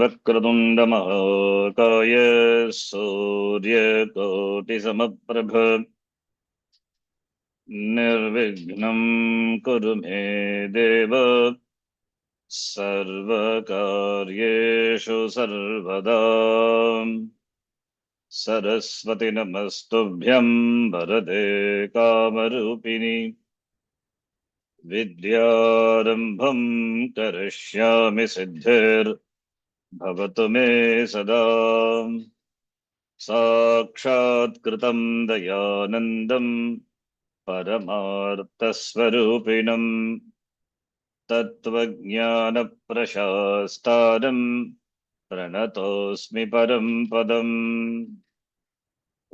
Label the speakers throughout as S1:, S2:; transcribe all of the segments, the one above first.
S1: वक्रतुण्डमहाकाय सूर्यकोटिसमप्रभ निर्विघ्नं कुरु मे देव सर्वकार्येषु सर्वदा। सरस्वती नमस्तुभ्यं वरदे कामरूपिणि विद्यारम्भं करिष्यामि सिद्धिर्भवतु मे सदा। साक्षात्कृतं दयानन्दं परमार्थस्वरूपिणं तत्त्वज्ञानप्रशास्तारं प्रणतोऽस्मि परं पदम्।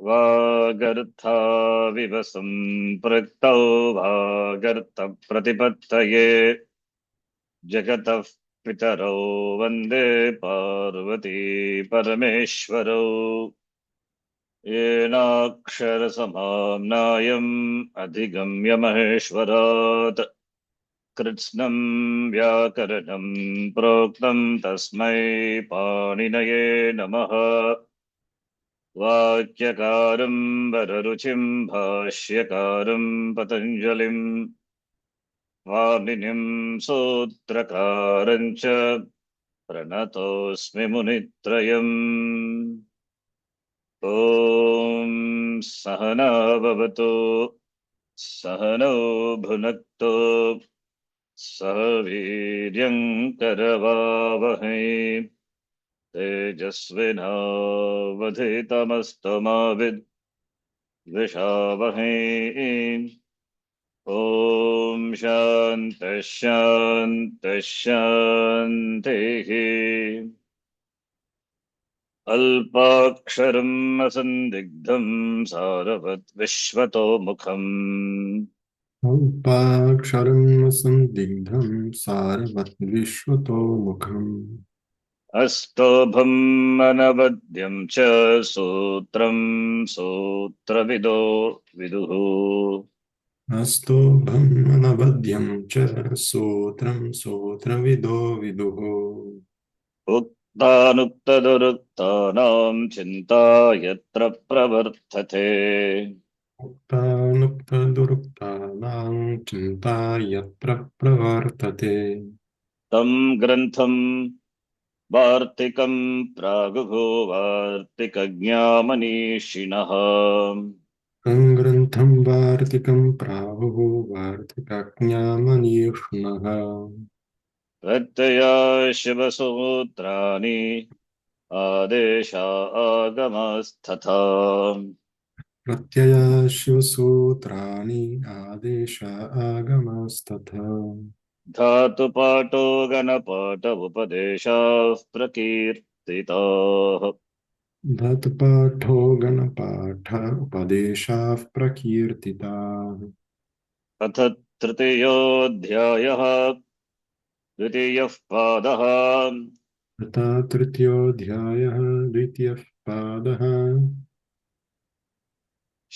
S1: वागर्थाविव सम्पृक्तौ वागर्थप्रतिपत्तये जगतः पितरौ वन्दे पार्वती परमेश्वरौ। येनाक्षरसमाम्नायम् अधिगम्य महेश्वरात् कृत्स्नं व्याकरणं प्रोक्तं तस्मै पाणिनये नमः। वाक्यकारं वररुचिं भाष्यकारं पतञ्जलिं पाणिनिं सूत्रकारं च प्रणतोऽस्मि मुनित्रयम्। ॐ सहना भवतु सहनौ भुनक्तु सह वीर्यं करवावहै तेजस्विनावधीतमस्तु मा विद्विषावहै। ॐ शान्तिः शान्तिः शान्तिः। अल्पाक्षरम् असन्दिग्धं सारवत् विश्वतोमुखम्
S2: अल्पाक्षरं संदिग्धं सारवद्विश्वतोमुखम्
S1: अस्तोभम् अनवद्यं च सूत्रं सूत्रविदो विदुः।
S2: अस्तोभम् अनवद्यं च सूत्रं सूत्रविदो विदुः।
S1: उक्तानुक्तदुरुक्तानां चिन्ता यत्र प्रवर्तते
S2: उक्तानुक्तदुरुक्तानां चिन्ता यत्र प्रवर्तते
S1: तं ग्रन्थं वार्तिकं प्रागुभूवार्तिकज्ञामनीषिणः
S2: तं ग्रन्थं वार्तिकं प्राहुः वार्तिकज्ञामनीषिणः
S1: प्रत्यया शिवसूत्राणि आदेशा आगमस्तथा
S2: प्रत्ययाशिवसूत्राणि आदेश आगमस्तथा
S1: धातुपाठो गणपाठ उपदेशाः प्रकीर्तिताः
S2: धातुपाठो गणपाठ उपदेशाः प्रकीर्तिताः
S1: अथ तृतीयोऽध्यायः द्वितीयः पादः
S2: तथा तृतीयोऽध्यायः द्वितीयः पादः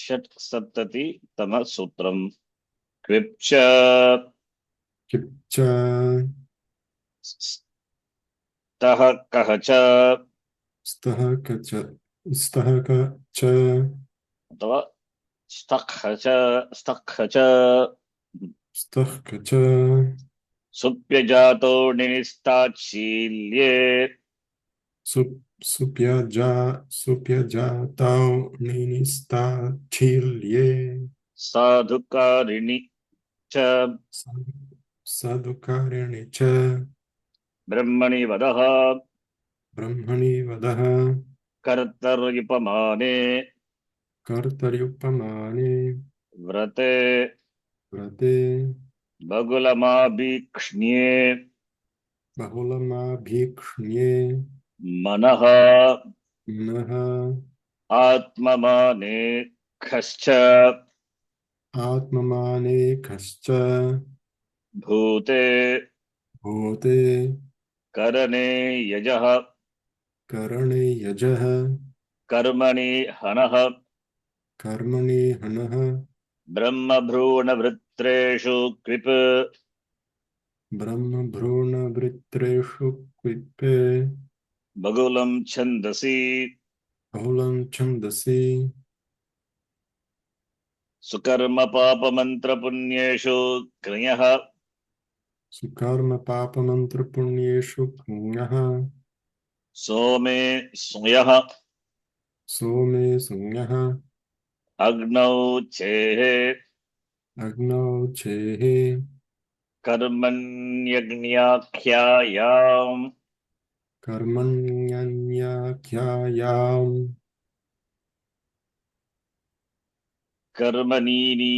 S1: षट्सप्ततितमः सूत्रम् क्विप्च
S2: किच्च
S1: स्तः कः च
S2: स्तः कच स्तः च
S1: अथवा स्तः च
S2: स्तः कच
S1: सुप्यजातो निनिस्ताच्छील्ये
S2: सुप्यजा सुप्यजातौ निनिस्ताच्छील्ये
S1: साधुकारिणि च
S2: साधुकारिणि च
S1: ब्रह्मणि वदः
S2: ब्रह्मणि वदः
S1: कर्तर्युपमाने
S2: कर्तर्युपमाने
S1: व्रते
S2: व्रते
S1: बगुलमाभीक्ष्ण्ये
S2: बहुलमाभीक्ष्ण्ये
S1: मनः
S2: मनः
S1: आत्ममाने खश्च
S2: आत्ममाने कश्च
S1: भूते
S2: भूते
S1: करणे यजः
S2: करणे यजः
S1: कर्मणि हनः
S2: कर्मणि हनः
S1: ब्रह्मभ्रूणवृत्रेषु क्विप्
S2: ब्रह्मभ्रूणवृत्रेषु क्विप्पे
S1: बहुलं छन्दसि
S2: बहुलं छन्दसि
S1: सुकर्म पापमन्त्रपुण्येषु कृञः
S2: सुकर्मपापमन्त्रपुण्येषु पुण्यः
S1: सोमे स्मयः
S2: सोमे संज्ञः
S1: अग्नौ चेहे
S2: अग्नौ छेः
S1: कर्मण्यग्न्याख्यायाम्
S2: कर्मण्यन्याख्यायाम्
S1: कर्मणीनि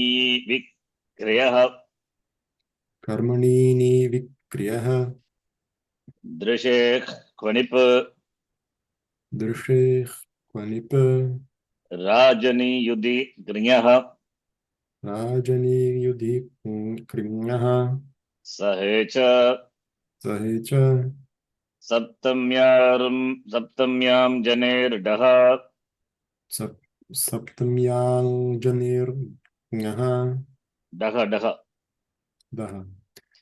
S1: विक्रियः
S2: कर्मणीनि विक्रियः
S1: दृशे क्वणिप्
S2: दृशे क्वनिप्
S1: राजनीयुधि गृह्यः
S2: राजनीयुधि कृञः
S1: सहे च
S2: सहे च
S1: सप्तम्यां जनेर्डः
S2: सप्तम्याञ्जनिर्ज्ञः
S1: डः डः
S2: दः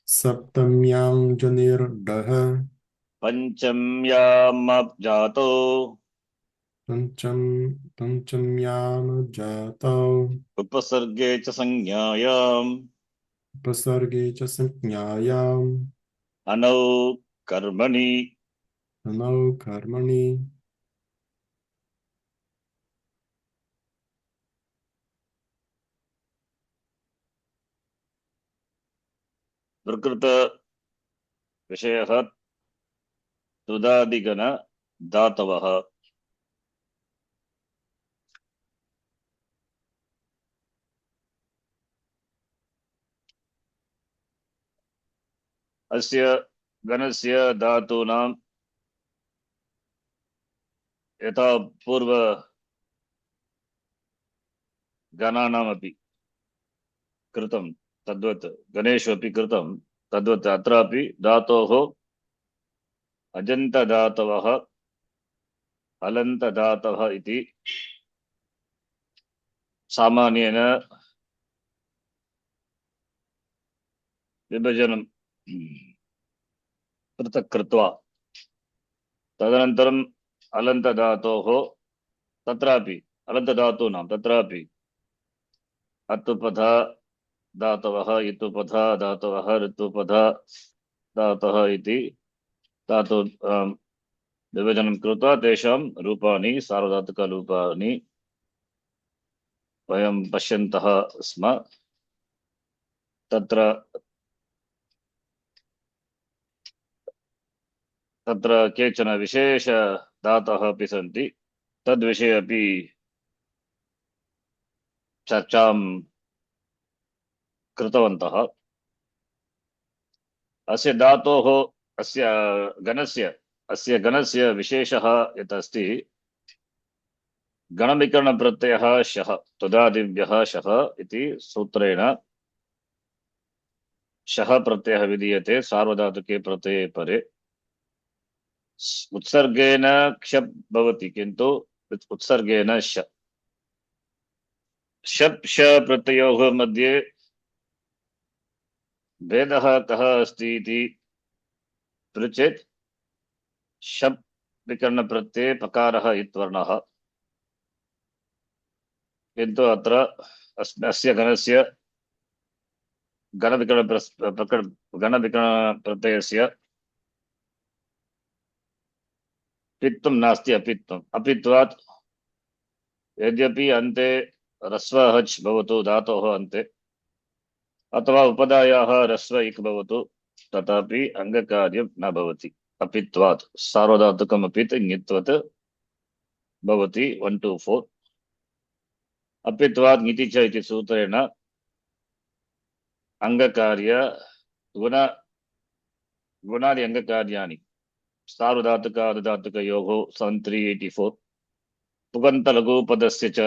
S2: सप्तम्याञ्जनिर्डः
S1: पञ्चम्यामजातो
S2: पञ्चम पञ्चम्यामजातौ
S1: उपसर्गे च संज्ञायाम्
S2: उपसर्गे च संज्ञायाम्
S1: अनौ कर्मणि
S2: अनौ कर्मणि
S1: प्रकृत विषयः तुदादिगण धातवः अस्य गणस्य धातूनां यथा पूर्व गणानामपि कृतं तद्वत् गणेषु अपि कृतं तद्वत् अत्रापि धातोः अजन्तधातवः हलन्तधातवः इति सामान्येन विभजनं पृथक् कृत्वा तदनन्तरम् अलन्तधातोः तत्रापि अलन्तधातूनां तत्रापि अत्तुपधा धातवः इत्तुपधा धातवः ऋतुपधा धातवः इति धातु विभजनं कृत्वा तेषां रूपाणि सार्वधातुकरूपाणि वयं पश्यन्तः स्म तत्र तत्र केचन विशेष धातवः अपि सन्ति तद्विषये अपि चर्चां कृतवन्तः अस्य धातोः अस्य गणस्य विशेषः यत् अस्ति गणविकरणप्रत्ययः शः तुदादिभ्यः शः इति सूत्रेण शः प्रत्ययः विधीयते सार्वधातुके प्रत्यये परे उत्सर्गेण क्षप् भवति किन्तु उत्सर्गेण श शप् श प्रत्ययोः मध्ये भेदः कः अस्ति इति पृच्छेत् शप् विकरणप्रत्यये पकारः इत्वर्णः किन्तु अत्र अस्य गणस्य गणविकरणप्रत्ययस्य पित्वं नास्ति अपित्वम् अपित्वात् यद्यपि अन्ते ह्रस्व हच् भवतु धातोः अन्ते अथवा उपधायाः ह्रस्व इक् भवतु तथापि अङ्गकार्यं न भवति अपित्वात् सार्वधातुकम् अपित् ङित्वत् भवति 1 2 4 अपित्वात् ङिति च इति सूत्रेण अङ्गकार्य गुण गुणादि अङ्गकार्याणि सार्वधातुकार्धधातुकयोः 7384 पुगन्तलघुपदस्य च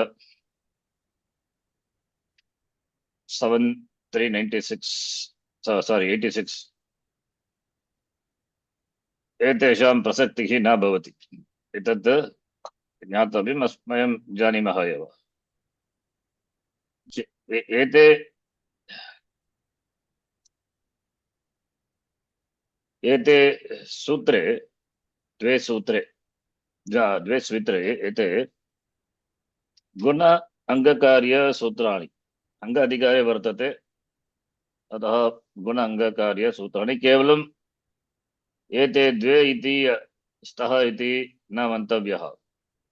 S1: 7396 86 एतेषां प्रसक्तिः न भवति एतत् ज्ञातव्यम् वयं जानीमः एव एते एते सूत्रे द्वे सूत्रे द्वे स्वित्रे एते गुण अंगकार्य सूत्राणि अंग अधिकारे वर्तते अतः गुण अंगकार्य सूत्राणि केवलम् एते द्वे इति स्तः इति न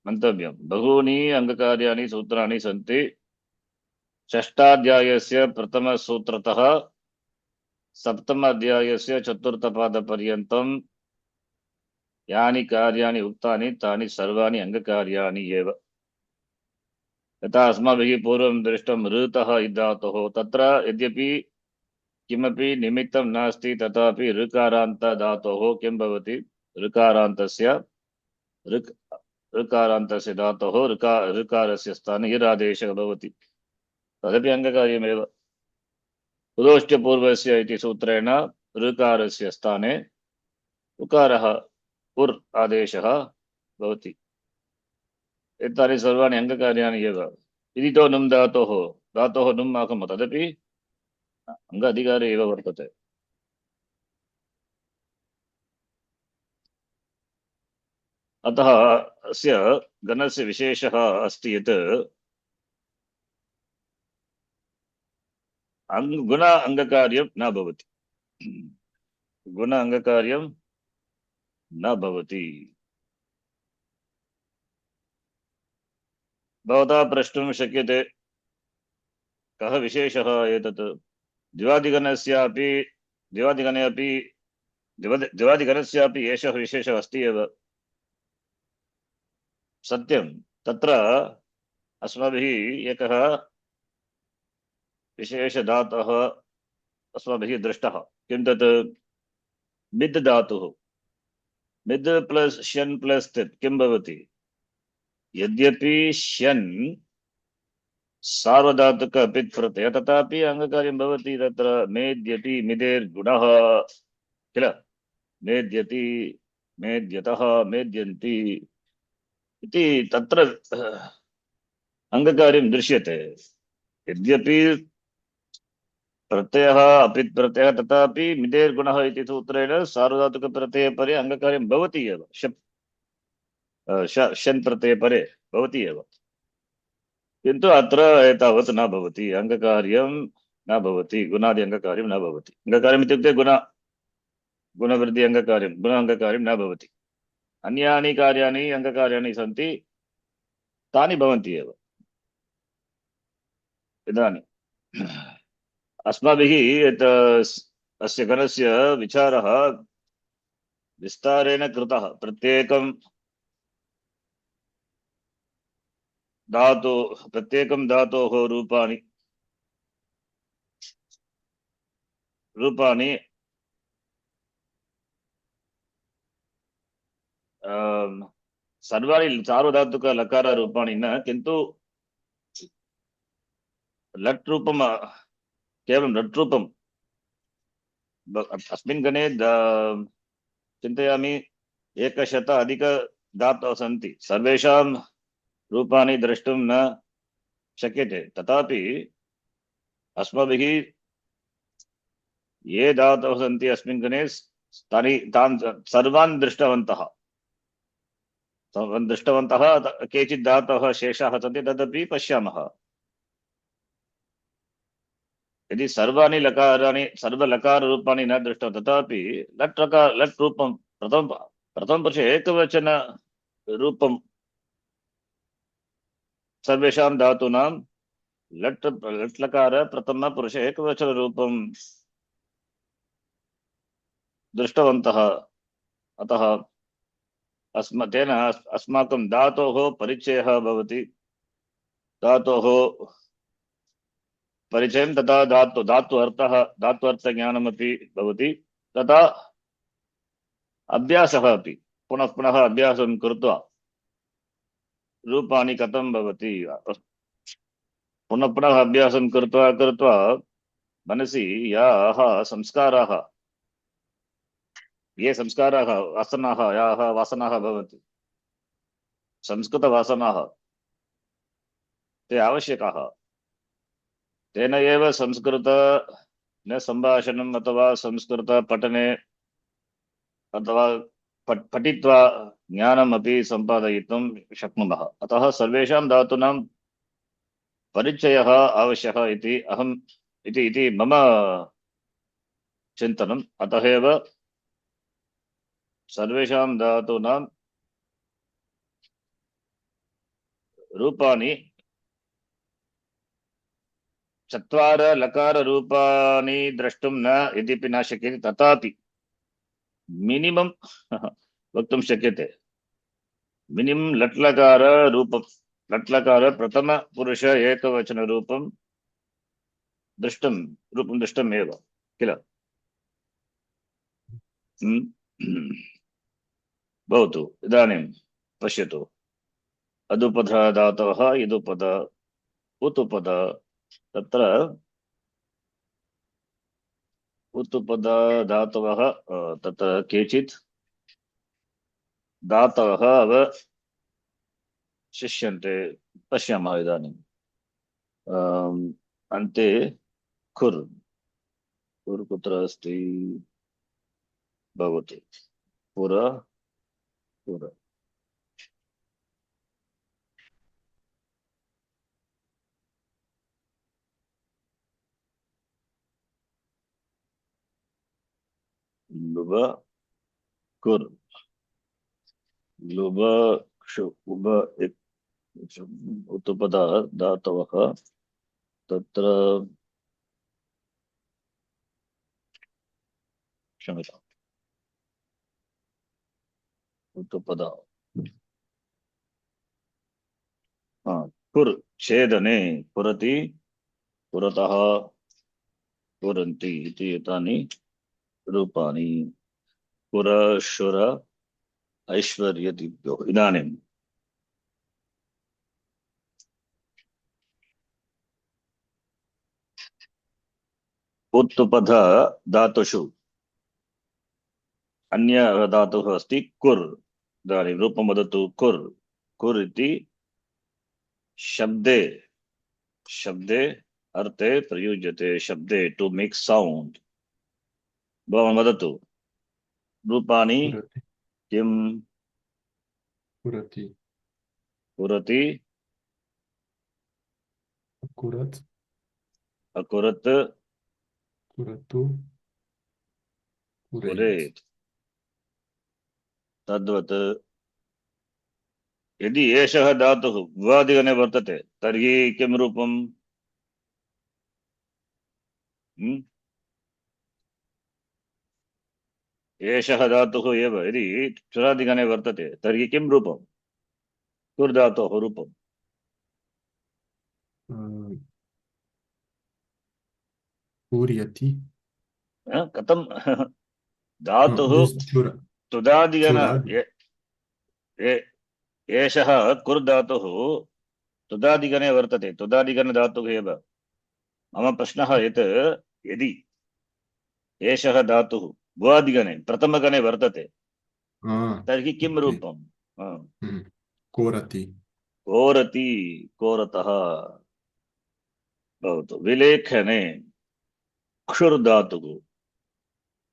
S1: मन्तव्यं बहूनि अंगकार्याणि सूत्राणि सन्ति षष्ठाध्यायस्य प्रथमसूत्रतः सप्तमाध्यायस्य चतुर्थपादपर्यन्तं यानि कार्याणि उक्तानि तानि सर्वाणि अंगकार्याणि एव यथा अस्माभिः पूर्वं दृष्टं ऋतः इधातोः तत्र यद्यपि किमपि निमित्तं नास्ति तथापि ऋकारान्त धातोः किं भवति ऋकारान्तस्य ऋक् ऋकारान्तस्य धातोः ऋकारस्य स्थाने इरादेशः भवति तदपि अंगकार्यमेव उदोष्ट्यपूर्वस्य इति सूत्रेण ऋकारस्य स्थाने उकारः उर् आदेशः भवति एतानि सर्वाणि अंगकार्याणि एव इति तो नुम् धातोः नुम् आगम तदपि अंग अधिकारे एव वर्तते अतः अस्य गणस्य विशेषः अस्ति यत् गुण अंगकार्यं न भवति गुण अंगकार्यं न भवति भवता प्रष्टुं शक्यते कः विशेषः एतत् द्विवादिगणस्यापि द्विवादिगणे अपि द्विवादिगणस्यापि एषः विशेषः अस्ति एव सत्यं तत्र अस्माभिः एकः विशेषधातुः अस्माभिः दृष्टः किं तत् मिद् धातुः मिद् प्लस शन प्लस तित् किं भवति यद्यपि शन सार्वधातुक पित् प्रत्यय तथापि अंगकार्यं भवति तत्र मेद्यति मिदेर्गुणः किल मेद्यति मेद्यतः मेद्यन्ति इति तत्र अंगकार्यं दृश्यते यद्यपि प्रत्ययः अपित् प्रत्ययः तथापि मिदेर्गुणः इति सूत्रेण सार्वधातुक प्रत्यये परे अंगकार्यं भवति एव शन प्रत्यये परे भवति एव किन्तु अत्र एतावत् न भवति अंगकार्यं न भवति गुणादि अंगकार्यं न भवति अंगकार्यम् इत्युक्ते गुणवृद्धि अंगकार्यं गुण अंगकार्यं न भवति अन्यानि कार्याणि अंगकार्याणि सन्ति तानि भवन्ति एव इदानीम् अस्माभिः अस्य गणस्य विचारः विस्तारेण कृतः प्रत्येकं धातोः रूपाणि सर्वाणि सार्वधातुक लकार रूपाणि न किन्तु लट् रूपं केवलं लट् रूपं अस्मिन् गणे चिन्तयामि 100 अधिक धातवः सन्ति सर्वेषां रूपाणि द्रष्टुं न शक्यते तथापि अस्माभिः ये धातवः सन्ति अस्मिन् गणे तान् सर्वान् दृष्टवन्तः केचित् धातवः शेषाः सन्ति तदपि पश्यामः यदि सर्वाणि लकाराणि सर्वलकाररूपाणि न दृष्टं तथापि लट् रूपं प्रथमपक्षे एकवचन रूपं सर्वेषां धातूनां लट् लकार प्रथमपुरुषे एकवचन रूपं दृष्टवन्तः अतः तेन अस्माकं धातोः परिचयः भवति धातोः परिचयं तथा धातु अर्थज्ञानमपि भवति तथा अभ्यासः अपि पुनः पुनः अभ्यासं कृत्वा रूपाणि कथं भवति पुनः पुनः अभ्यासं कृत्वा मनसि ये संस्काराः याः वासनाः भवन्ति संस्कृतवासनाः ते आवश्यकाः तेन एव संस्कृत न संभाषणम् अथवा संस्कृत पठने अथवा पठित्वा ज्ञानमपि सम्पादयितुं शक्नुमः। अतः सर्वेषां धातूनां परिचयः आवश्यकः इति अहम् इति मम चिन्तनम्। अतः एव सर्वेषां धातूनां रूपाणि चत्वार लकार रूपाणि द्रष्टुं न यद्यपि न शक्यते तथापि मिनिमम वक्तुं शक्यते। मिनिमम लट्लकार रूपं लट्लकार प्रथम पुरुष एकवचन दृष्टं रूपं दृष्टम् एव किल। हम्म। भवतु इदानीं पश्यतु। अदुपद धातवः इदुपद उत्तुपद तत्र उत्तुपद धातवः तत्र केचित् धातवः अवशिष्यन्ते। पश्यामः इदानीम् अन्ते खुर् खुर् कुत्र अस्ति भवतु पुर पुर लुब कुर् लुब क्षु उब उत्तुपद धातवः तत्र क्षम्यताम् उत्तुपद कुर् छेदने पुरति पुरतः पुरन्ति इति एतानि रूपाणि पुर शुर ऐश्वर्यदिभ्यो। इदानीम् उत्तुपद धातुषु अन्य धातुः अस्ति कुर्। इदानीं रूपं वदतु कुर्। कुर् इति शब्दे शब्दे अर्थे प्रयुज्यते। शब्दे टू मेक साउंड। भवान् वदतु रूपाणि
S2: पुरति
S1: किं
S2: पुरति
S1: पुरति
S2: कुरत्
S1: अकुरत्
S2: कुरतु कुरेत्।
S1: कुरेत्। तद्वत् यदि एषः धातुः भ्वादिगणे वर्तते तर्हि किं रूपम्? एषः धातुः एव यदि चुरादिगणे वर्तते तर्हि किं रूपम्? कुर्धातोः रूपम्
S2: पूर्यति
S1: कथं? धातुः
S2: चुर
S1: तुदादिगण
S2: चुरादि
S1: एषः कुर् धातुः तुदादिगणे वर्तते। तुदादिगण धातुः एव। मम प्रश्नः यत् यदि एषः धातुः भुवादिगणे प्रथमगणे वर्तते तर्हि किं
S2: ओके
S1: रूपम्?
S2: कोरति
S1: कोरति कोरतः भवतु। विलेखने क्षुर् धातुः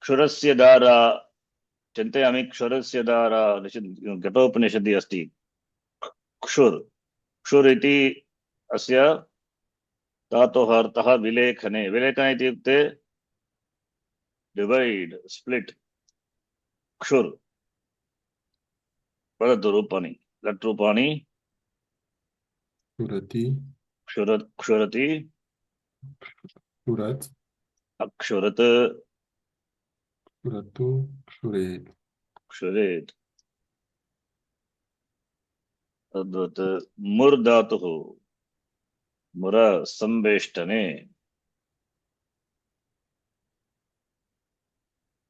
S1: क्षुरस्य द्वारा चिन्तयामि। क्षुरस्य द्वारा घटोपनिषदि अस्ति क्षुर्। क्षुर् इति अस्य धातोः अर्थः विलेखने। विलेखने इत्युक्ते डिवैड स्प्लिट। क्षुर् वदतु रूपाणि लट् रूपाणि।
S2: कुरति
S1: क्षुरति
S2: कुरत्
S1: अक्षुरत्
S2: कुरतु क्षुरेत्।
S1: क्षुरेत्। तद्वत् मुर् धातुः मुर संवेष्टने।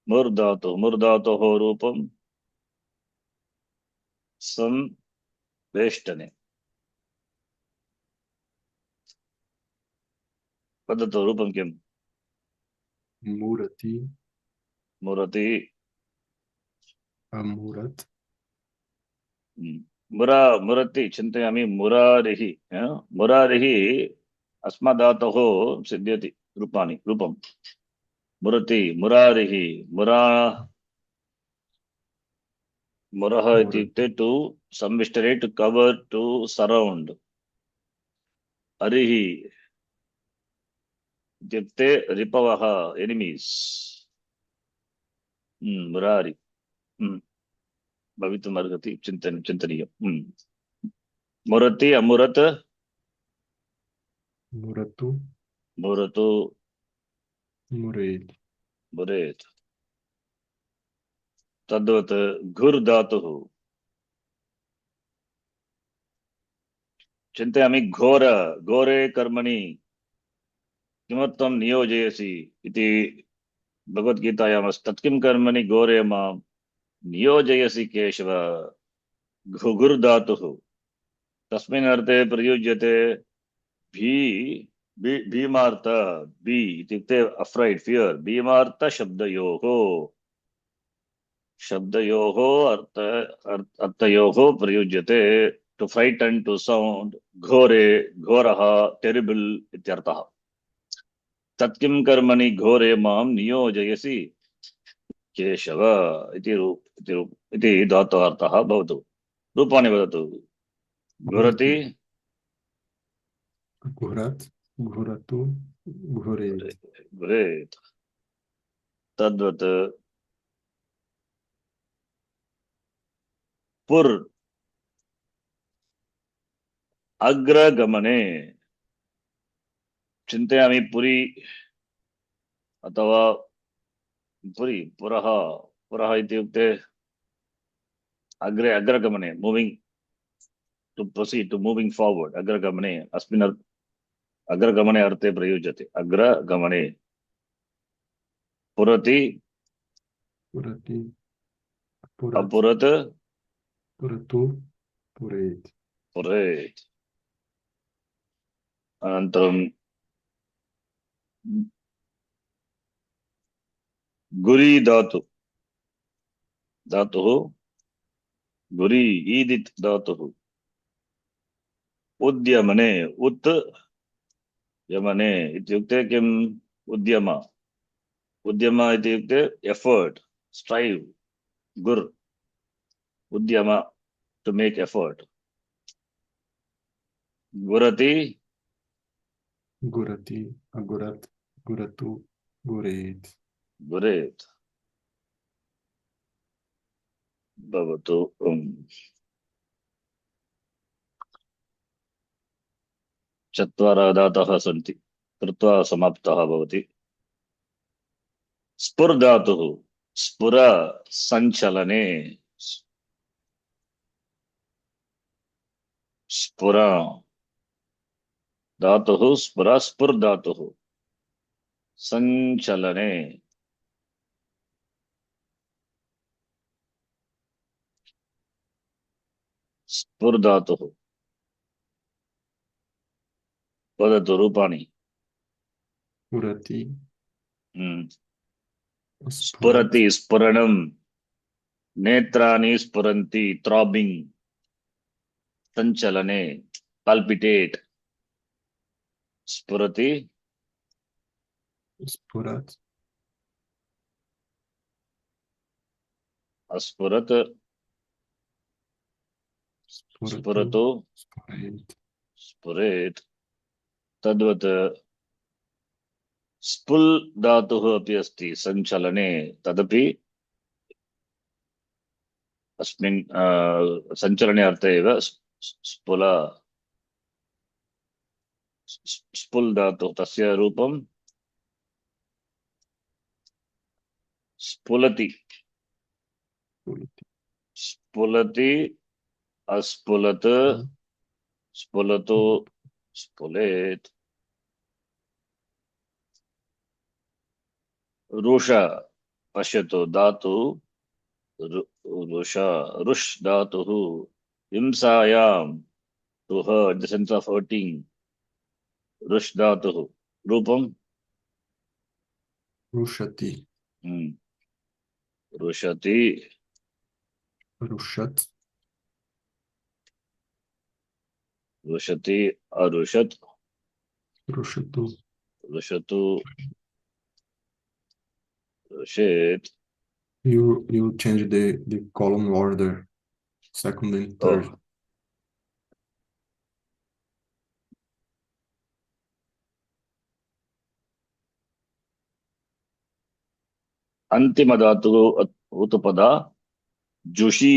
S1: मुर् धातोः रूपं संवेष्टने। वदतु रूपं किम्?
S2: मूरति
S1: मुरति
S2: अमूरत्
S1: मुरति चिन्तयामि। मुरारिः मुरारिः अस्मदातोः सिद्ध्यति रूपाणि रूपं मुरति मुरारिः मुरा मुरः
S2: मुरति
S1: इत्युक्ते टु संविष्टरे, टु कवर्, टु सराउण्ड्। हरिः इत्युक्ते रिपवः, एनिमीस्। मुरारि। हम्म, भवितुमर्हति, चिन्तनीयम्। मुरति, अमुरत्,
S2: मुरतु
S1: मुरतु,
S2: मुरेत्
S1: मुरेत्। तद्वत् घुर् धातुः। चिन्तयामि, घोर, घोरे कर्मणि किमर्थं नियोजयसि इति भगवद्गीतायामस्ति। तत्किं कर्मणि घोरे मां नियोजयसि केशव। घुर् धातुः तस्मिन् अर्थे प्रयुज्यते। भी, भीमार्थ, बी इत्युक्ते अफ्रैड, फियर, भीमार्थ शब्दयोः, शब्दयोः अर्थयोः प्रयुज्यते। टु फ्रैटन्, टु सौण्ड, घोरे, घोरः, टेरिबल इत्यर्थः। तत्किं कर्मणि घोरे मां नियोजयसि केशव इति इति धातोऽर्थः भवतु। रूपाणि वदतु। घोरति,
S2: घुरति घुरत् घुरतु घुरेत्
S1: घुरेत्। तद्वत् पुर्, अग्रगमने। चिन्तयामि, पुरी अथवा पुरी, पुरः, पुरः इत्युक्ते अग्रे, अग्रगमने, moving, to proceed, to moving forward. अग्रगमने, अस्मिन् अग्रगमने अर्थे प्रयुज्यते। अग्रगमने। पुरति,
S2: पुरति पुरत्
S1: अपुरत्,
S2: पुरतु पुरेत्
S1: पुरेत्। अनन्तरं गुरी धातु, धातुः गुरी, ईदित् धातुः। उद्यमने, उत् यमने इत्युक्ते किम्? उद्यम, उद्यम इत्युक्ते एफर्ट, स्ट्रैव। गुर्, उद्यम, टू मेक एफर्ट। गुरति,
S2: गुरति अगुरत् गुरतु गुरेत्
S1: गुरेत्। भवतु। चत्वारः धातवः सन्ति, कृत्वा समाप्तः भवति। स्फुर् धातुः, स्फुर, सञ्चलने, स्फुर धातुः, स्फुर, स्फुर् धातुः, सञ्चलने। स्फुर् धातुः। वदतु रूपाणि।
S2: पुरति
S1: हम्म।
S2: स्फुरत्
S1: स्फुरति, स्फुरणं। नेत्राणि स्फुरन्ति, थ्रॉबिंग। सञ्चलने, palpitate। स्फुरति,
S2: स्फुरत्
S1: अस्फुरत्,
S2: स्फुरतु
S1: स्फुरतु,
S2: स्फुरेत्
S1: स्फुरेत्। तद्वत् स्फुल् धातुः अपि अस्ति सञ्चलने। तदपि अस्मिन् सञ्चलने अर्थे एव। स्फुल, स्फुल् धातुः, तस्य रूपं स्फुलति।
S2: पुलति
S1: स्फुलति, अस्फुलत्, स्फुलतु, स्फुलेत्। रुष, पश्यतु, धातु रुष, रुष् धातुः हिंसायां, to hurt, the sense of hurting. रुष् धातुः रूपं
S2: रुषति
S1: हम्म, रुषति,
S2: रुषत्
S1: रुषति, अरुषत्,
S2: रुषतु
S1: रुषतु, रुषेत्।
S2: You change the column order, second and third.
S1: ओह अंतिम धातु उत्पदा जुषी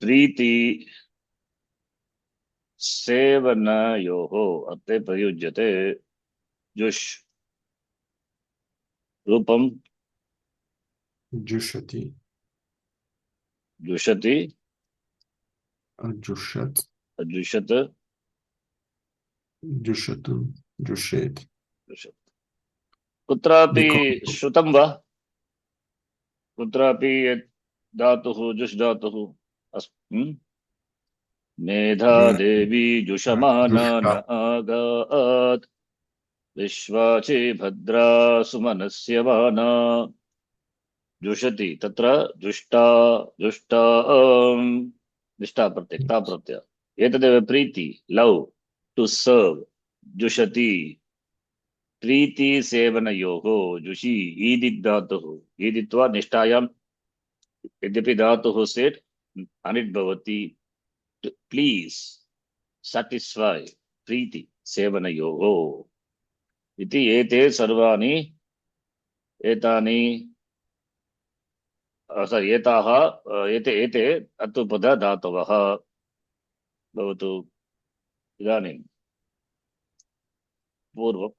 S1: प्रीति सेवनयोः अत्ते प्रयुज्यते जुष रूपम
S2: Jushati,
S1: जुषति
S2: Jushat,
S1: जुषत
S2: Jushatu, Jushet.
S1: जुषत कुत्रापि
S2: Because
S1: श्रुतं वा कुत्रापि यत् धातुः जुष धातुः मेधा
S2: the
S1: देवी जुषमाना न
S2: Jushta,
S1: आगात् विश्वाचे भद्रा सुमनस्य वाना जुषति तत्र जुष्टा जुष्टा निष्ठा प्रत्यय ता प्रत्यय एतदेव प्रीति लव टू सर्व जुषति प्रीति सेवनयोः जुषि ईदित् धातुः ईदित्वा निष्ठायां यद्यपि धातुः सेट् अनिट् भवति प्लीज satisfy प्रीति सेवनयोः इति एते सर्वाणि एतानि सारी एताः एते एते अत्तुपद धातवः भवतु इदानीं पूर्वं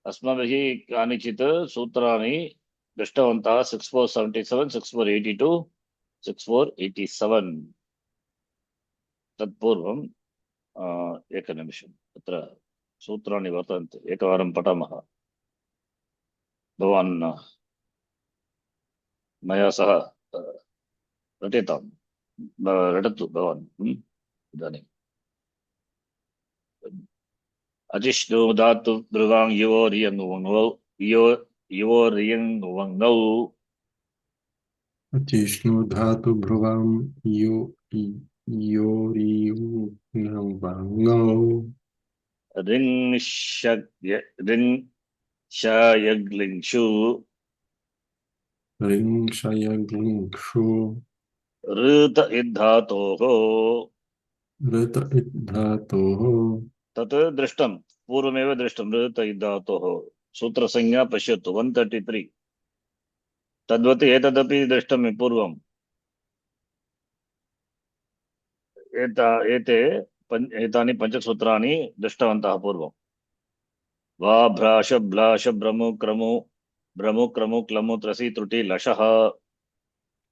S1: अस्माभिः कानिचित् सूत्राणि दृष्टवन्तः 6477 6482 6487 तत्पूर्वं एकनिमिषं तत्र सूत्राणि वर्तन्ते एकवारं पठामः भवान् मया सह रटतां रटतु भवान् इदानीम् अजिष्णु धातु ब्रुवां योरियङ् यो योरियङ्
S2: Atishnu Dhatu Bhruvam Yoriu Navangau
S1: रिङ् शयग्लिङ्षु
S2: Ring Shayaglingshu
S1: ऋत इद्धातोः
S2: Rita Idhatoho
S1: तत् दृष्टं पूर्वमेव दृष्टं ऋत इद्धातोः सूत्रसंज्ञा पश्यतु 133 तद्वत् एतदपि दृष्टं पूर्वम् एतानि पञ्चसूत्राणि दृष्टवन्तः पूर्वं वा भ्राश भ्लाश भ्रमु क्रमु भ्रमु क्रमु क्लमु त्रसि त्रुटि लशः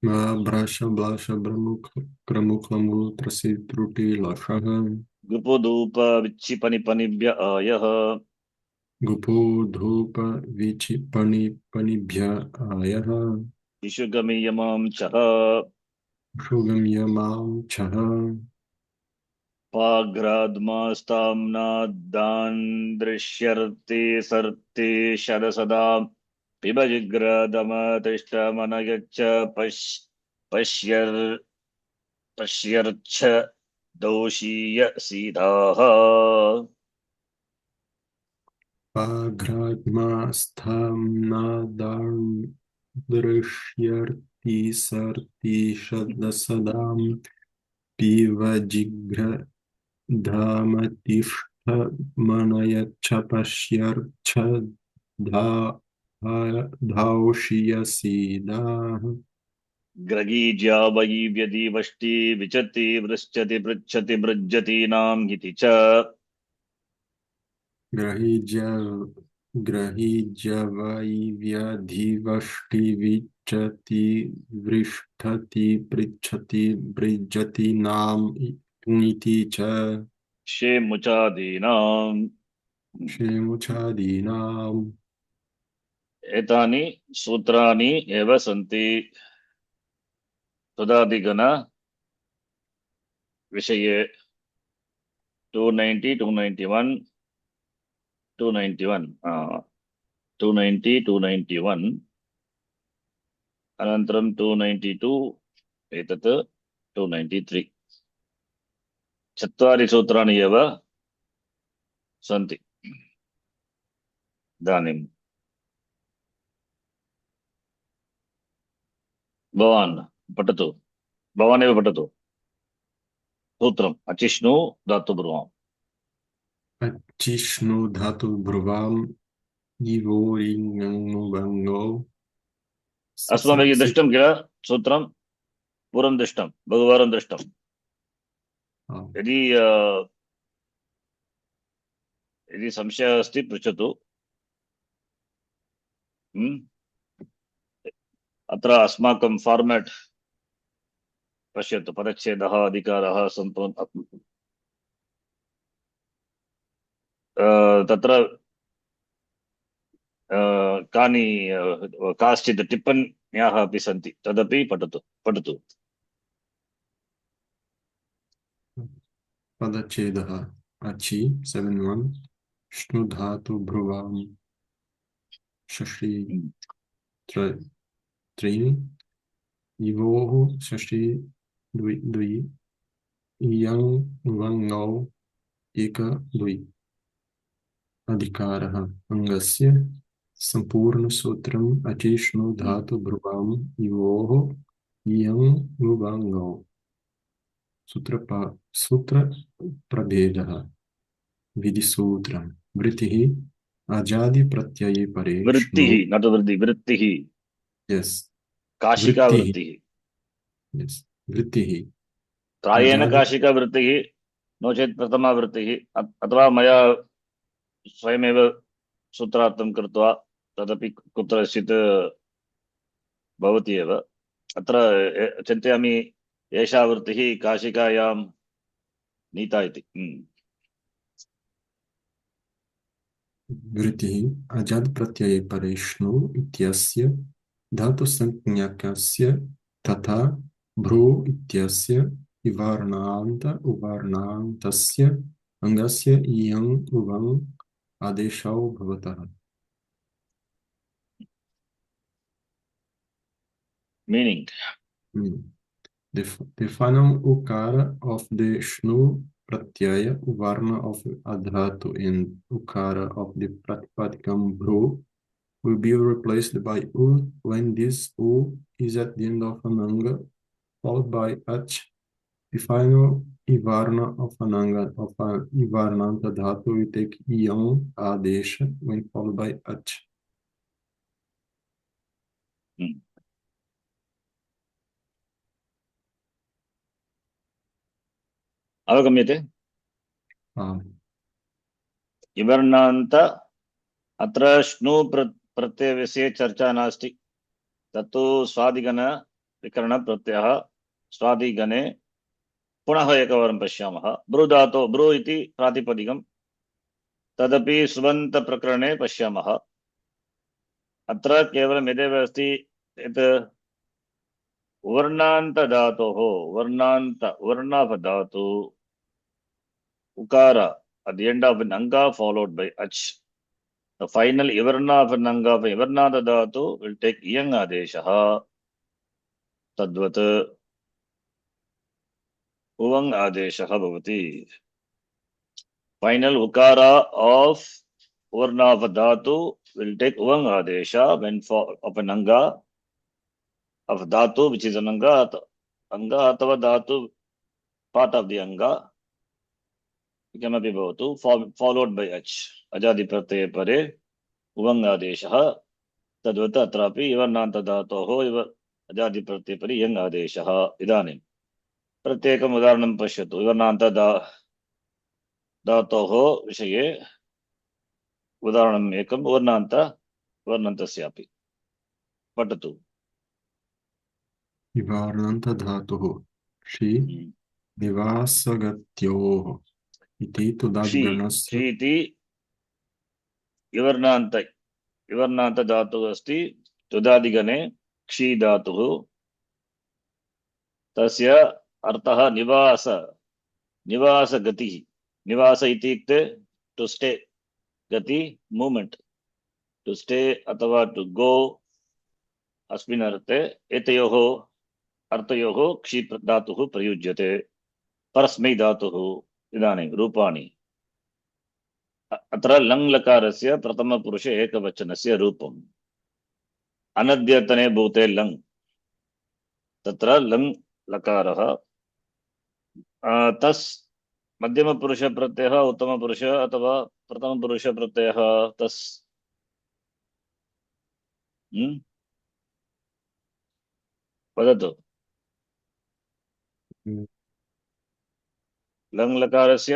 S2: Ma Brasha Blasha Bramuk Kramuklamu Trasidruti Lashaha
S1: गुपुधूप विच्छिपनि पनिभ्य आयः
S2: Gupo Dhupa Vichi Panibhya Ayaha
S1: इषुगमियमां चः
S2: Shugam Yamau Chaha
S1: पाघ्राद्मास्ताम्नादान् सर्ति शरसदां पिब जिग्रदमतिष्ठमनयच्च पश्यर् पश्यर्च्छ दोषीय सीधाः
S2: Pagradma Sthamnadam Drishyarti Sarti Shadasadam Piva Jigra Dhamatishta Manayacha Pashyarcha Dhaushiyasida
S1: ग्रगीज्या वै व्यदि वष्टि विचति वृश्चति पृच्छति भृज्यतीनां हिति च
S2: Grahija Grahijavaivyaधिवष्टि विचति वृष्ठति पृच्छति बृजति नाम नीति च
S1: क्षेमुचादीनाम्
S2: क्षेमुचादीनाम्
S1: एतानि सूत्राणि एव सन्ति तदादिगण विषये 290 291 291 290 291 अनन्तरं 292 एतत् 293 चत्वारि सूत्राणि एव सन्ति इदानीं भवान् पठतु, भवानेव पठतु सूत्रम् अचिष्णु धातु ब्रुवाम्।
S2: अचिष्णु धातु ब्रुवाम् इवोरिङो
S1: अस्माभिः
S2: सि
S1: दृष्टं किल सूत्रं, पूर्वं दृष्टं, बहुवारं दृष्टं। यदि यदि संशयः अस्ति पृच्छतु। अत्र अस्माकं फार्मेट् पश्यतु, पदच्छेदः अधिकारः सम्पूर्ण तत्र कानि काश्चित् टिप्पण्याः अपि सन्ति, तदपि पठतु पठतु।
S2: पदच्छेदः अचि 7-1 श्नु धातु ब्रुवाम् षष्ठी त्रीणि इवोः षष्ठी द्वि इयं वङौ एक द्वि अधिकारः अङ्गस्य सम्पूर्णसूत्रम् अचिष्णु धातु ब्रुवाम् इवोः इयं वङौ सूत्र प्रभेदः विधिसूत्रम् वृत्तिः अजादि प्रत्यये परे
S1: वृत्तिः
S2: श्नु
S1: न तु वृद्धि, वृत्तिः
S2: यस्
S1: काशिका
S2: वृत्तिः
S1: वृत्तिः,
S2: यस् वृत्तिः
S1: प्रायेण
S2: अजादि
S1: काशिका वृत्तिः, नो चेत् प्रथमा वृत्तिः, अथवा मया स्वयमेव सूत्रार्थं कृत्वा तदपि कुत्रचित् भवति एव। अत्र चिन्तयामि एषा वृत्तिः काशिकायां नीता इति।
S2: वृत्तिः अजादि प्रत्यये परे श्नु इत्यस्य धातुसंज्ञकस्य तथा भ्रू इत्यस्य इवार्णान्त उवार्णान्तस्य अङ्गस्य इयं उवं आदेशौ भवतः।
S1: Meaning,
S2: The final ukara of the shnu pratyaya, varna of adhatu and ukara of the pratipadikam bhru will be replaced by u when this u is at the end of an anga, followed by ach. The final ivarna of an anga of an ivarnanta dhatu will take iyam adesha when followed by ach.
S1: अवगम्यते? इवर्णान्त अत्र श्नु प्रत्ययविषये चर्चा नास्ति, तत्तु स्वादिगण विकरण प्रत्ययः स्वादिगणे पुनः एकवारं पश्यामः। Bru धातो Bru इति प्रातिपदिकं, तदपि सुबन्त प्रकरणे पश्यामः। अत्र केवलं यदेव अस्ति यत् वर्णान्त धातोः वर्णाफ धातु ukara at the end of an anga followed by ach. The final ivarna of an anga of ivarnada dhatu will take iyang adeshaha. Tadvat uvang adeshaha bhavati. Final ukara of varna of dhatu will take uvang adesha when of an anga of dhatu, which is an anga athava dhatu, part of the anga, किमपि भवतु, followed by ach, अजादि प्रत्यये परे उवङ् आदेशः। तद्वत् अत्रापि इवर्णान्त धातोः अजादि प्रत्यये परे यङ् आदेशः। इदानीं प्रत्येकम् उदाहरणं पश्यतु। इवर्णान्त धातोः विषये उदाहरणम् एकं वर्णान्तस्यापि पठतु।
S2: इवार्णान्त धातुः श्री निवासगत्योः इति तुदादिगणस्य
S1: इति इवर्णान्त धातुः अस्ति। तुदादिगणे क्षी धातुः, तस्य अर्थः निवासगतिः। निवास इत्युक्ते टु स्टे, गति मूवमेंट, टु स्टे अथवा टु गो। अस्मिन् अर्थे एतयोः अर्थयोः क्षी धातुः प्रयुज्यते। परस्मै धातुः इदानीं रूपाणि। अत्र लङ् लकारस्य प्रथमपुरुषे एकवचनस्य रूपम्। अनद्यतने भूते लङ्, तत्र लङ् लकारः तस् मध्यमपुरुष प्रत्ययः उत्तमपुरुष अथवा प्रथमपुरुष प्रत्ययः तस् वदतु लङ् लकारस्य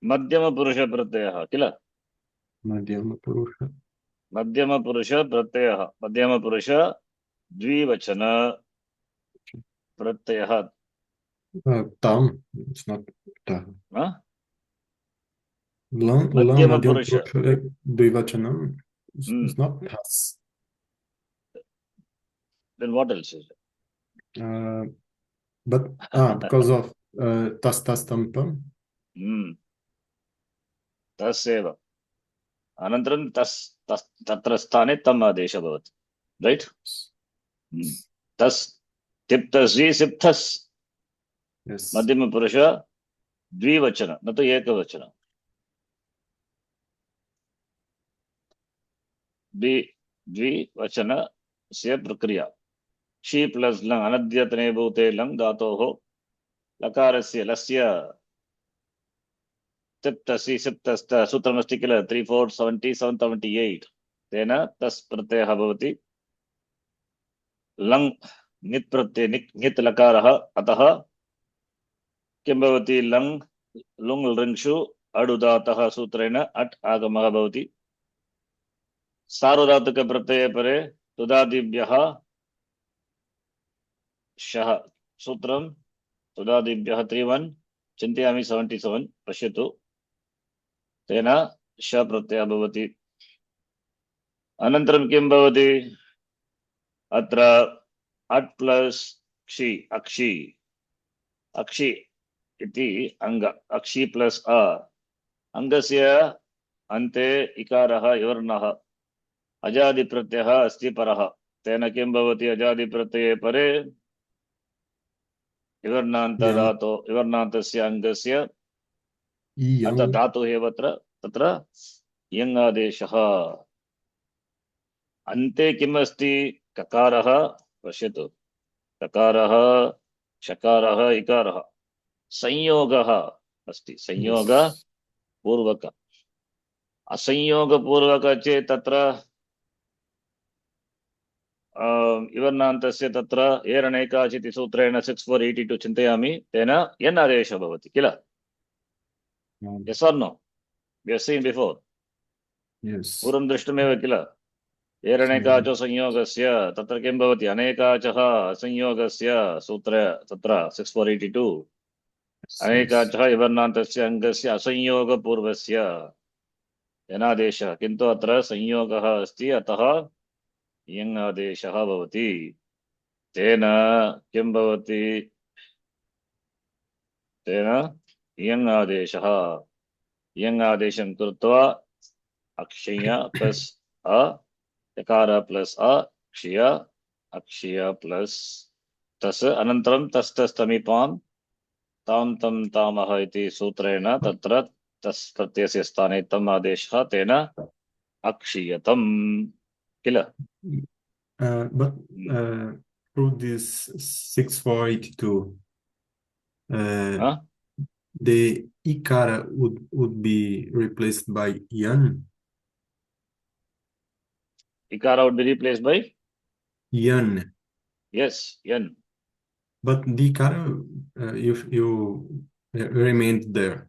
S1: मध्यमपुरुष प्रत्ययः किल
S2: मध्यमपुरुष
S1: मध्यमपुरुष प्रत्ययः मध्यमपुरुष द्विवचन प्रत्ययः
S2: tam, it's not ta.
S1: हाँ?
S2: Lang
S1: मध्यमपुरुष
S2: Madhyamapurusha Dvivachanam is not tas.
S1: then what else is it?
S2: But because of tas tas tam tam.
S1: तस्यैव अनन्तरं तस् तस् तत्र स्थाने तम् आदेशः भवति रैट् तस् तिप्तसि सिप्थस्
S2: Yes.
S1: मध्यमपुरुष द्विवचन न तो एकवचन द्विवचनस्य प्रक्रिया शी प्लस् लङ् अनद्यतने भूते लङ् धातोः लकारस्य लस्य तिप्तसि सिप्तस्त सूत्रमस्ति किल 3470 778 तेन तस् प्रत्ययः भवति लङ् ङित् प्रत्यय ङित् लकारः अतः किं भवति लङ् लुङ् लृङ्क्षु अडुदातः सूत्रेण अट् आगमः भवति सार्वधातुक प्रत्यये परे तुदादिभ्यः शः सूत्रं तुदादिभ्यः 31 चिन्तयामि 77 पश्यतु तेन श प्रत्ययः भवति अनन्तरं किं भवति अत्र अट् प्लस् क्षि अक्षि अक्षि इति अङ्ग अक्षि प्लस् अ अङ्गस्य अन्ते इकारः विवर्णः अजादिप्रत्ययः अस्ति परः तेन किं भवति अजादिप्रत्यये परे विवर्णान्तदातो विवर्णान्तस्य अङ्गस्य अथ धातुः एव तत्र यङ् आदेशः अन्ते किम् अस्ति ककारः पश्यतु ककारः शकारः इकारः संयोगः अस्ति संयोग पूर्वक असंयोग पूर्वक चेत् तत्र विवर्णान्तस्य तत्र एरणैकाचिति सूत्रेण 6482 चिन्तयामि तेन यन् आदेशः भवति किल yes or no we have seen before
S2: yes
S1: पूर्वं दृष्टमेव किल एरणैकाचो संयोगस्य तत्र किं भवति अनेकाचः संयोगस्य सूत्र तत्र 6482 अनेकाचः विवर्णान्तस्य अङ्गस्य असंयोगपूर्वस्य यनादेशः किन्तु अत्र संयोगः अस्ति अतः यङ् आदेशः भवति तेन किं भवति तेन यङ् आदेशः यङ् आदेशं कृत्वा अक्षय प्लस् अ यकार प्लस् अ क्षय अक्षय प्लस् तस् अनन्तरं तस् तस् तमिपां तां तं तामः इति सूत्रेण तत्र तस् प्रत्ययस्य स्थाने तम् आदेशः तेन अक्षीयतम् किल
S2: but through this 6482 the ikara would be replaced by yan.
S1: Ikara would be replaced by
S2: yan.
S1: Yes, yan.
S2: But the ikara you remained there.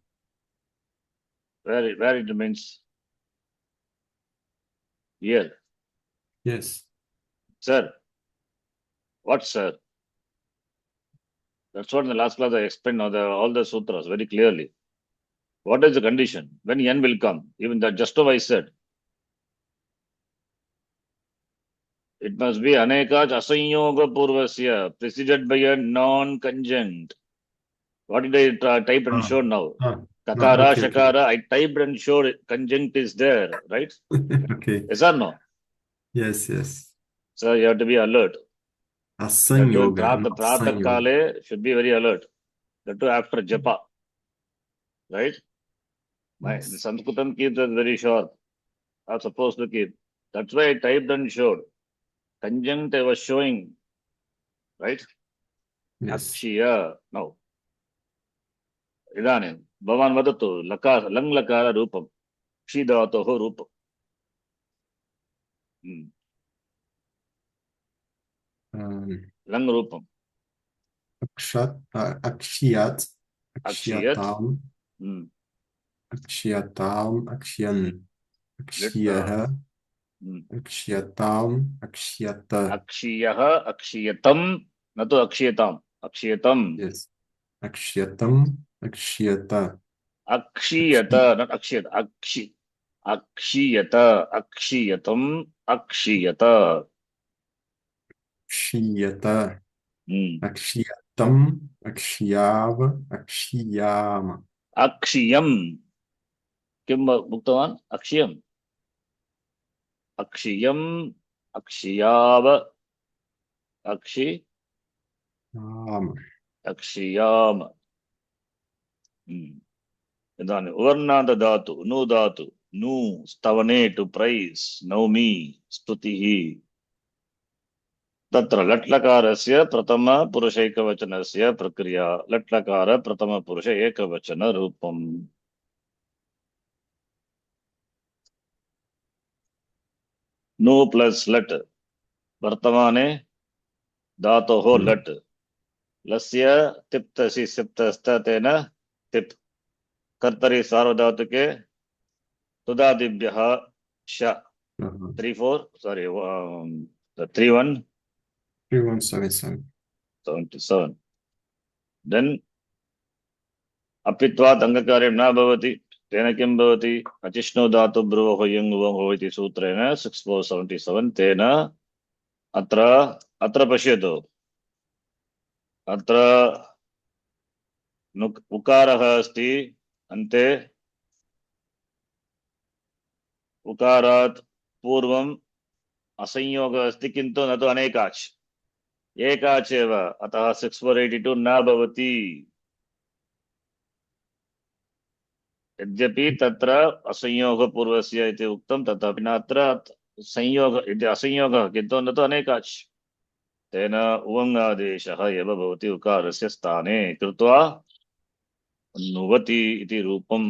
S1: Where it remains? Here.
S2: Yes.
S1: Sir. What, sir? That's what in the last class I explained all the sutras very clearly. What is the condition? When yan will come? Even that just now I said. It must be anekach asanyoga purvasya, preceded by a non-conjunct. What did I type and show now? Kakara,
S2: okay,
S1: shakara, I typed and showed conjunct is there, right?
S2: Okay.
S1: Yes or no?
S2: Yes, yes.
S1: So you have to be alert.
S2: Asanyoga.
S1: Prata kale should be very alert. That too after japa. Right? My Sanskritam keeps us very sharp. I'm supposed to keep. That's why I typed and showed. Conjunct I was showing, right?
S2: Yes.
S1: Akshiya. Now, इदानीं भवान् वदतु लकार लङ् लकार रूपं क्षि धातोः रूपं लङ् रूपम्
S2: अक्ष्यात्
S1: अक्षियत्
S2: अक्ष्यताम् अक्ष्यताम् अक्ष्यन् अक्ष्यः अक्ष्यताम् अक्ष्यत
S1: अक्षियः अक्षियतं न तु अक्षियताम् अक्षियतम्
S2: yes अक्ष्यतम् अक्ष्यत
S1: अक्षीयत न अक्षियत अक्षि अक्षीयत अक्षीयतम् अक्षीयत
S2: क्षीयत
S1: हम्म
S2: अक्ष्यतम् अक्ष्याव अक्ष्याम
S1: अक्षियम् किम् उक्तवान् अक्षियम् अक्षियम् अक्षियाव अक्षि
S2: आम
S1: अक्षियाम इदानीं उवर्णान्त धातु नु धातु नु स्तवने टु प्रैस् नौमि स्तुतिः तत्र लट्लकारस्य प्रथम पुरुष एकवचनस्य प्रक्रिया लट्लकार प्रथम पुरुष एकवचन रूपम् नु प्लस लट् वर्तमाने धातोः लट् लस्य तिप्तसि सिप्तस्त तेन तिप् कर्तरि सार्वधातुके तुदादिभ्यः श 3-4 sorry 3-1
S2: 3177
S1: 77 then अपित्वात् अङ्गकार्यं न भवति तेन किं भवति अचिष्णु धातु ब्रुवः यङ् उवः इति सूत्रेण 6477 तेन अत्र अत्र पश्यतु अत्र उकारः अस्ति अन्ते उकारात् पूर्वम् असंयोगः अस्ति किन्तु न तु अनेकाच् एकाच् एव अतः 6482 न भवति यद्यपि तत्र असंयोगपूर्वस्य इति उक्तं तथापि न अत्र संयोग इति असंयोगः किन्तु न तु अनेकाच् तेन उवङ्गादेशः एव भवति उकारस्य स्थाने कृत्वा नुवति इति रूपम्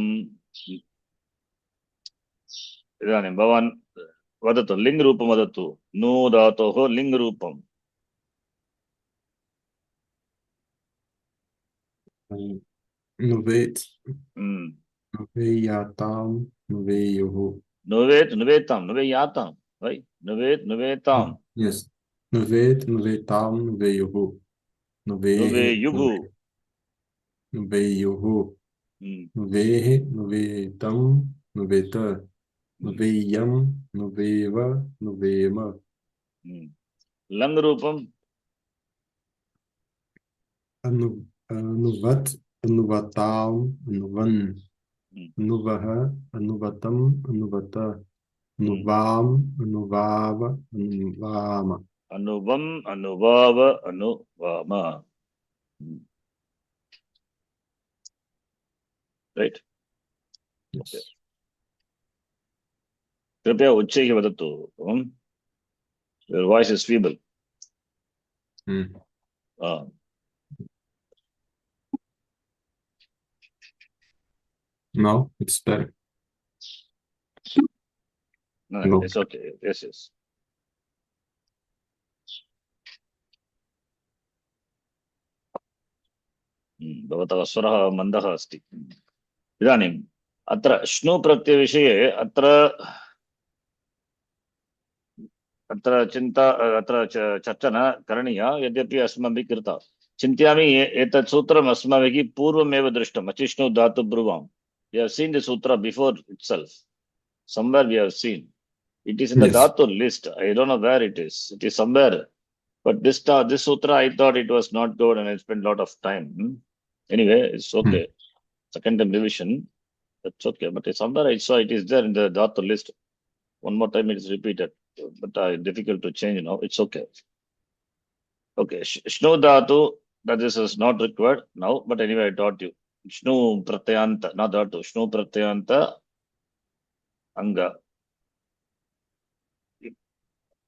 S1: इदानीं भवान् वदतु लिङ्ग् रूपं वदतु नु धातोः लिङ्ग् रूपम्
S2: नुवेत् नुवेयाताम् नुवेयुः
S1: नुवेत् नुवेताम् नुवेयाताम् वै नुवेत् नुवेताम्
S2: yes नुवेत् नुवेताम् नुवेयुः नुवेः
S1: नुवेयुः
S2: नुवेयुः नुवेः नुवेतम् नुवेत नुवेयम् नुवेव नुवेम
S1: लङ् रूपम्
S2: अनुवत् अनुवताम् अनुवन् अनुवः अनुवतम् अनुवत अनुवाम् अनुवाव अनुवाम
S1: अनुवम् अनुवाव अनुवाम राइट
S2: yes.
S1: कृपया उच्चैः वदतु your voice is feeble
S2: No, it's better.
S1: No, it's okay. Yes, yes. भवतः स्वरः मन्दः अस्ति इदानीम् अत्र श्नु प्रत्ययविषये अत्र चिन्ता अत्र चर्चा न करणीया यद्यपि अस्माभिः कृता चिन्तयामि एतत् सूत्रम् अस्माभिः पूर्वमेव दृष्टम् अचिष्णु धातु ब्रुवाम् we have seen the sutra before itself somewhere we have seen it is in the
S2: Yes.
S1: dhatu list I don't know where it is somewhere but this sutra I thought it was not good and I spent a lot of time anyway it's okay second time revision that's okay but somewhere I saw it is there in the dhatu list one more time it is repeated but difficult to change now it's okay okay shnu dhatu that this is not required now but anyway I taught you shnu pratyanta not dhatu shnu pratyanta anga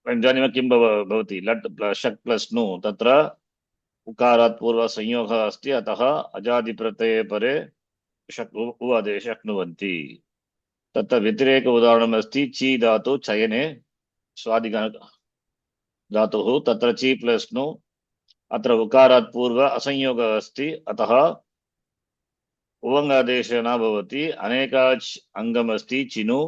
S1: वयं जानीमः किं भवति लट् शक् plus नु तत्र उकारात् पूर्व संयोगः अस्ति अतः अजादिप्रत्यये परे शक् उवादे शक्नुवन्ति तत्र व्यतिरेक उदाहरणम् अस्ति ची धातु चयने स्वादिगण धातुः तत्र ची प्लस् नु अत्र उकारात् पूर्व असंयोगः अस्ति अतः उवङ्गादेशः न भवति अनेकाच् अङ्गमस्ति चिनु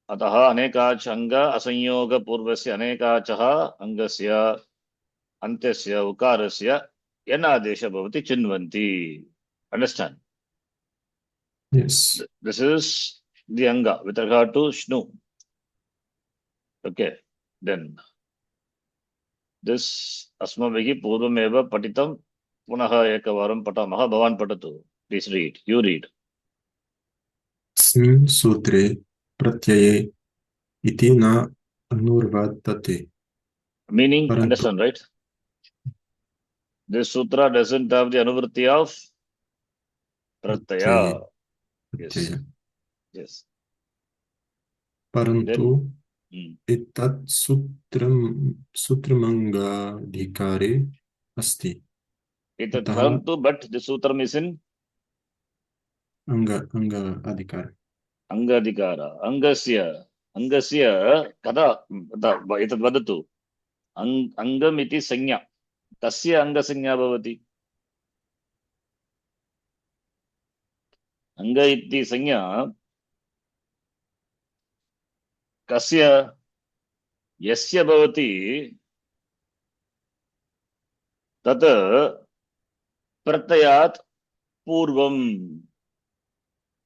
S1: अतः अनेकाच् अङ्ग असंयोग पूर्वस्य अनेकाचः अङ्गस्य अन्त्यस्य उकारस्य यन् आदेशः भवति चिन्वन्ति understand
S2: Yes.
S1: this is the anga with regard to shnu okay then this अस्माभिः पूर्वमेव पठितं पुनः एकवारं पठामः भवान् पठतु please read you read
S2: अस्मिन् सूत्रे प्रत्यये इति न अनुवर्तते
S1: meaning
S2: परन्तु
S1: understand right this sutra doesn't have the anuvritti of pratyaya yes
S2: Pratyaya
S1: yes
S2: परन्तु
S1: then
S2: एतत् सूत्रमङ्गाधिकारे अस्ति
S1: एतत्
S2: अतः
S1: परन्तु but the sutram is in
S2: अंग अधिकार
S1: अंगाधिकार अंगस्य कदा एतत् वदतु अंगम् इति संज्ञा कस्य अंगसंज्ञा भवति अंग इति संज्ञा कस्य यस्य भवति तत् प्रत्ययात् पूर्वम्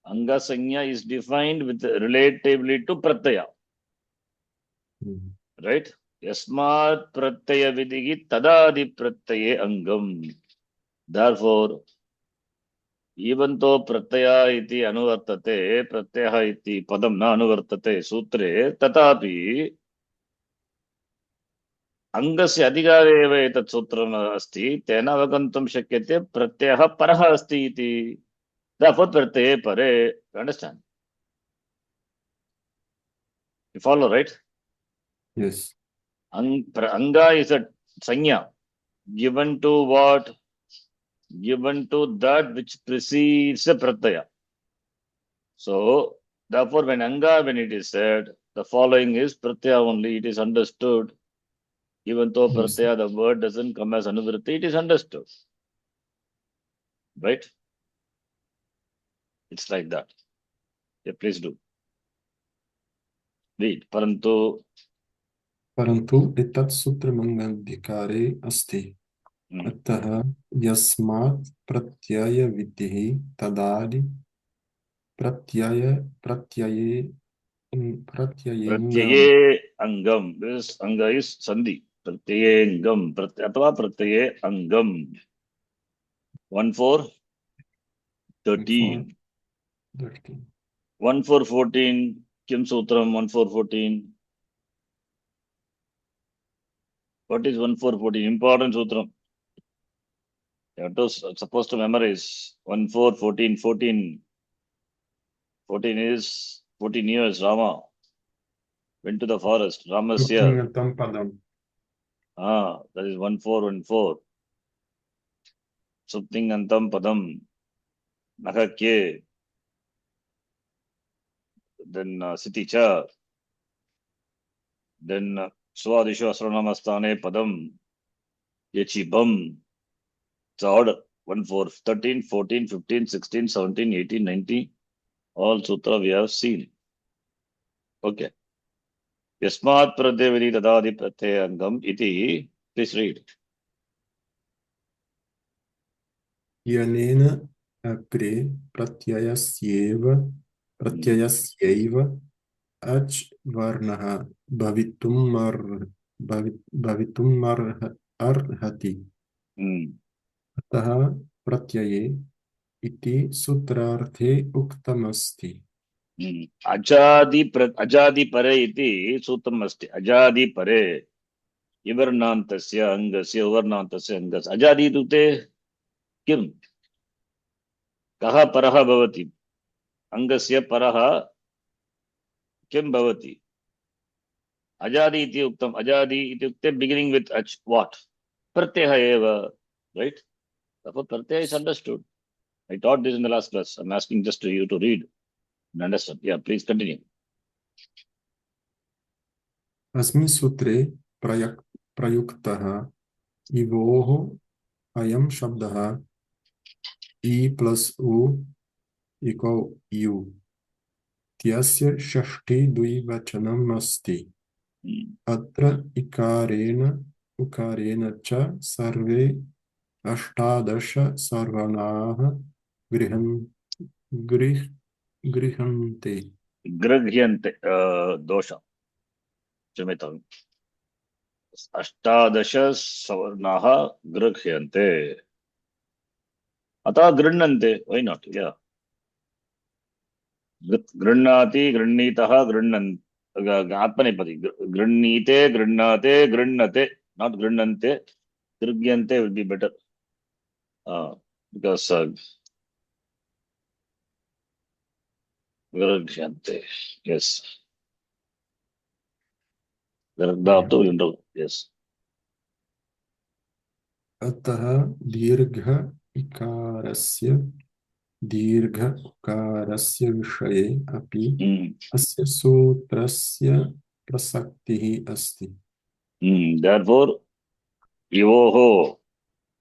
S1: अंगसंज्ञा is defined with relatively to pratyaya right यस्मात् प्रत्यय विधिः तदादि प्रत्यये अंगम therefore even though प्रत्यय इति अनुवर्तते प्रत्ययः इति पदं न अनुवर्तते सूत्रे तथापि अंगस्य अधिकारे एव एतत् सूत्रम् अस्ति तेन अवगन्तुं शक्यते प्रत्ययः परः अस्ति इति therefore प्रत्यये परे understand you follow right
S2: yes
S1: anga is a sanya given to what given to that which precedes the pratyaya so therefore when anga when it is said the following is pratyaya only it is understood even though
S2: yes
S1: pratyaya the word doesn't come as anuvritti it is understood right it's like that yeah please do read
S2: परन्तु एतत् सूत्रमङ्गाधिकारे अस्ति अतः यस्मात् प्रत्ययविधिः तदादि प्रत्यये
S1: प्रत्यये अंगम this anga is sandhi प्रत्यये अंगम अथवा प्रत्यये अंगम 1413 1414 किम सूत्रम 1414 what is 1414 important sutram you have to supposed to memorize 1414 14 is 14 years Rama went to the forest Ramasya that is 1414 something antam padam nakakye then siti cha then swadisho asranamastane padam yachibam it's order 14 13 14 15 16 17 18 19 all sutra we have seen okay yasmat pratyavidi tadadi pratyangam iti please read
S2: यनेन अग्रे प्रत्ययस्यैव अच् वर्णः भवितुमर्हति अतः प्रत्यये इति सूत्रार्थे उक्तमस्ति
S1: अजादि परे इति सूत्रम् अस्ति अजादि परे इवर्णान्तस्य अङ्गस्य उवर्णान्तस्य अङ्गस्य अजादि इत्युक्ते किं कः परः भवति अङ्गस्य परः किं भवति अजादि इति उक्तम्, अजादि इत्युक्ते बिगिनिंग विथ अच व्हाट, प्रत्यय एव, right? तर्फोर Pratyaya is understood. I taught this in the last class. I'm asking just to you to read and understand. Yeah, please continue.
S2: अस्मिन् सूत्रे प्रयुक्तः इवोः अयं शब्दः इ प्लस उ इको यु इत्यस्य षष्ठी द्विवचनम् अस्ति. अत्र इकारेण उकारेण च सर्वे अष्टादश सर्वनाः गृह्णन्ते.
S1: गृह्यन्ते, दोष, क्षम्यताम्. अष्टादश सवर्णाः गृह्यन्ते, अतः गृह्णन्ते. वै नाट्? या, गृह्णाति, गृह्णीतः, गृह्णन्, आत्मनेपदी. गृह्णीते, गृह्णाते, गृह्णते, not गृह्णन्ते. गृह्यन्ते will be better, because गृह्यन्ते, yes, गृह्णातु, yes.
S2: अतः दीर्घ इकारस्य दीर्घ उकारस्य विषये अपि अस्य सूत्रस्य प्रसक्तिः अस्ति.
S1: Therefore, इवोः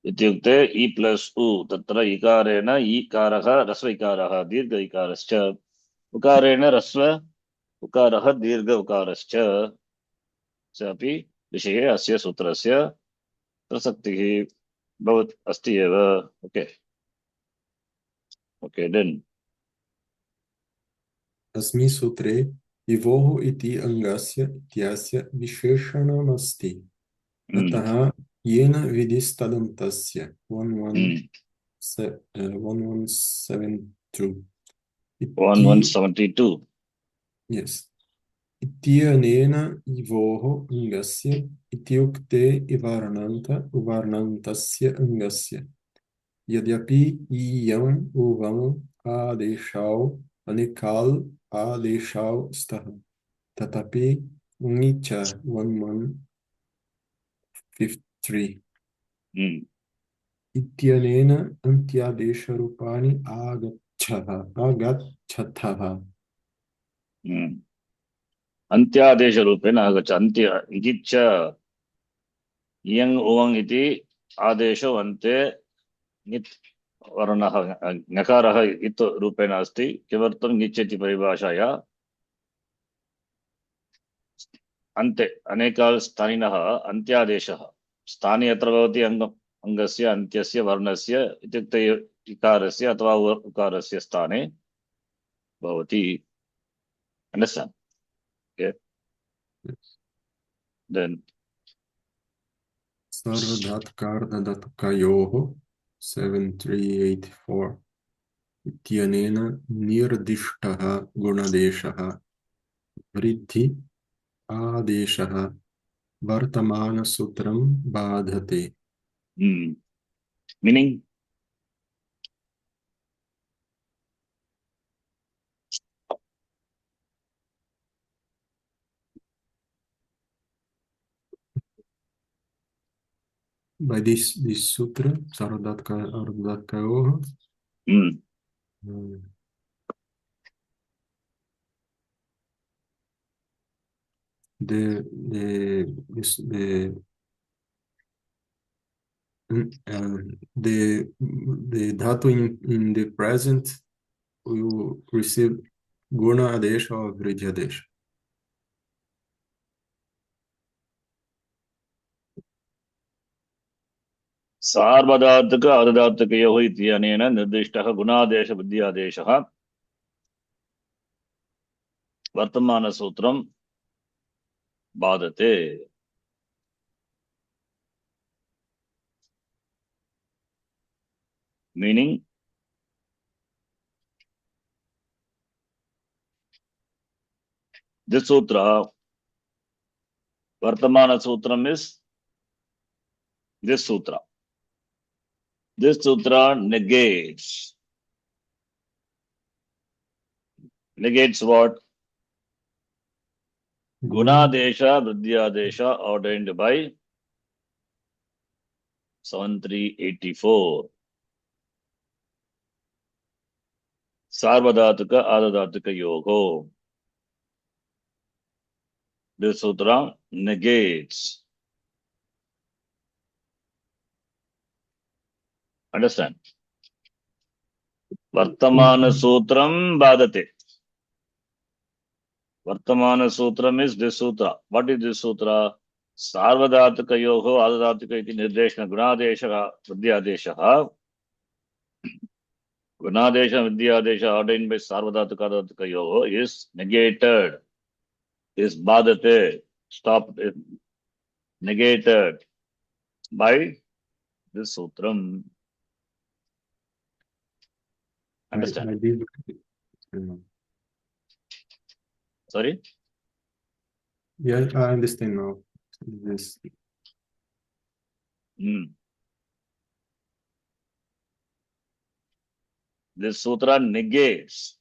S1: इत्युक्ते इ प्लस उ, तत्र इकारेण ईकारः ह्रस्व इकारः दीर्घ इकारश्च, उकारेण ह्रस्व उकारः दीर्घ उकारश्च अपि विषये अस्य सूत्रस्य प्रसक्तिः भवत् अस्ति एव. ओके ओके, देन्
S2: अस्मिन् सूत्रे इवोः इति अङ्गस्य इत्यस्य विशेषणमस्ति. अतः येन विधिस्तदन्तस्य
S1: 1172
S2: yes इत्यनेन इवोः अङ्गस्य इत्युक्ते इवर्णान्त उवर्णान्तस्य अङ्गस्य यद्यपि इयम् उवम् आदेशौ अनिकाल आदेशौ स्तः तथापि ङिच 1153 इत्यनेन अन्त्यादेशरूपाणि आगच्छतः.
S1: अन्त्यादेश रूपेण आगच्छ. अन्त्य इति च इयङ् उवङ् इति आदेशो अन्ते ङित् वर्णः ङकारः इत् रूपेण अस्ति. किमर्थं ङिच् इति परिभाषाया अन्ते अनेकाल् स्थानिनः अन्त्यादेशः स्थाने यत्र भवति अङ्गस्य अन्त्यस्य वर्णस्य इत्युक्ते इकारस्य अथवा उकारस्य स्थाने भवति. Understand? Okay. Then
S2: सार्वधातुकार्धधातुकयोः 7384 इत्यनेन निर्दिष्टः गुणादेशः वृद्धि आदेशः वर्तमानसूत्रं बाधते.
S1: meaning
S2: by this sutra सार्वधातुकयोः the dhatu in the present will receive guna adesh or vridhi adesh.
S1: सार्वधातुक अर्धधातुकयोः इत्यनेन निर्दिष्टः गुणादेश वृद्ध्यादेशः वर्तमानसूत्रं बाधते. Meaning this sutra, Vartamana Sutram is this sutra. This sutra negates what?
S2: Gu,
S1: Gunadesha, Vriddhyadesha ordained by 7384. Sarvadhatuka, Adadhatuka Yogo. This sutra negates. Understand? Vartamana Sutram Badate. Vartamana Sutram is this sutra. What is this sutra? Sarvadhatuka Yogo, Adadhatuka iti Nirdeshana Gunadesha, Vriddhyadesha. Gunadesha, Vidyadesha ordained by Sarvadhatuka Adadhatuka Yoga is negated, is badate, stopped, negated by this sutram. Understand?
S2: I did.
S1: Sorry?
S2: Yeah, I understand now. This.
S1: This sutra negates.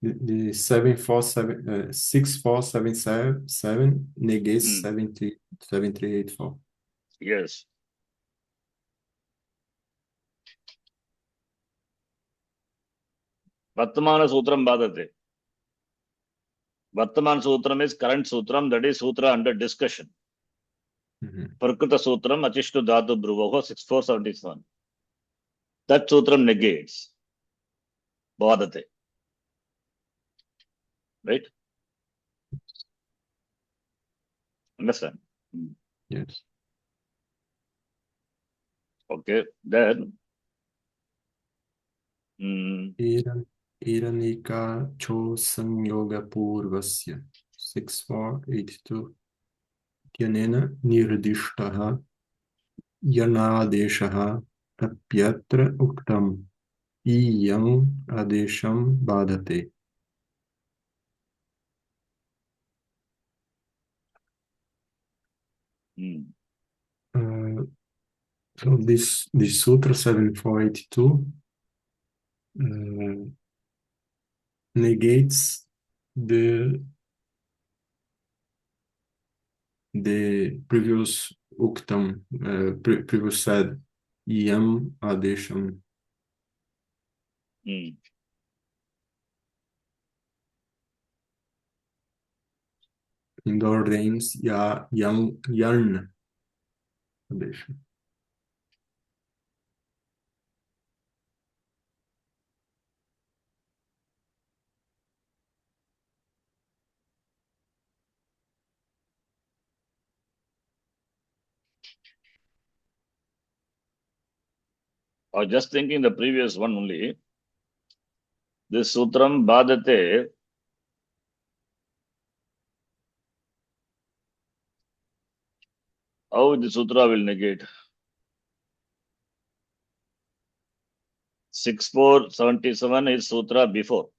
S2: The 6477 negates 7384.
S1: Yes. Vartamana Sutram Badate. Vartaman Sutram is current Sutram, that is Sutra under discussion. Prakrita Sutram, Achishtu Dhatu Bhruvoho, 6477. That Sutram negates. Badate. Right? Understand?
S2: Yes.
S1: Okay. Then.
S2: Iranika Cho Sanyoga Purvasya 6482 Yanena Nirdishtaha Yanadeshaha Apyatra Uktam Iyam Adesham Badate. So this Sutra 7482 negates the previous Uktam, previous said Yam Adesham. In the ordains Yam Yarn Adesham.
S1: I was just thinking the previous one only. This Sutram Badate. How the Sutra will negate? 6477 is Sutra before.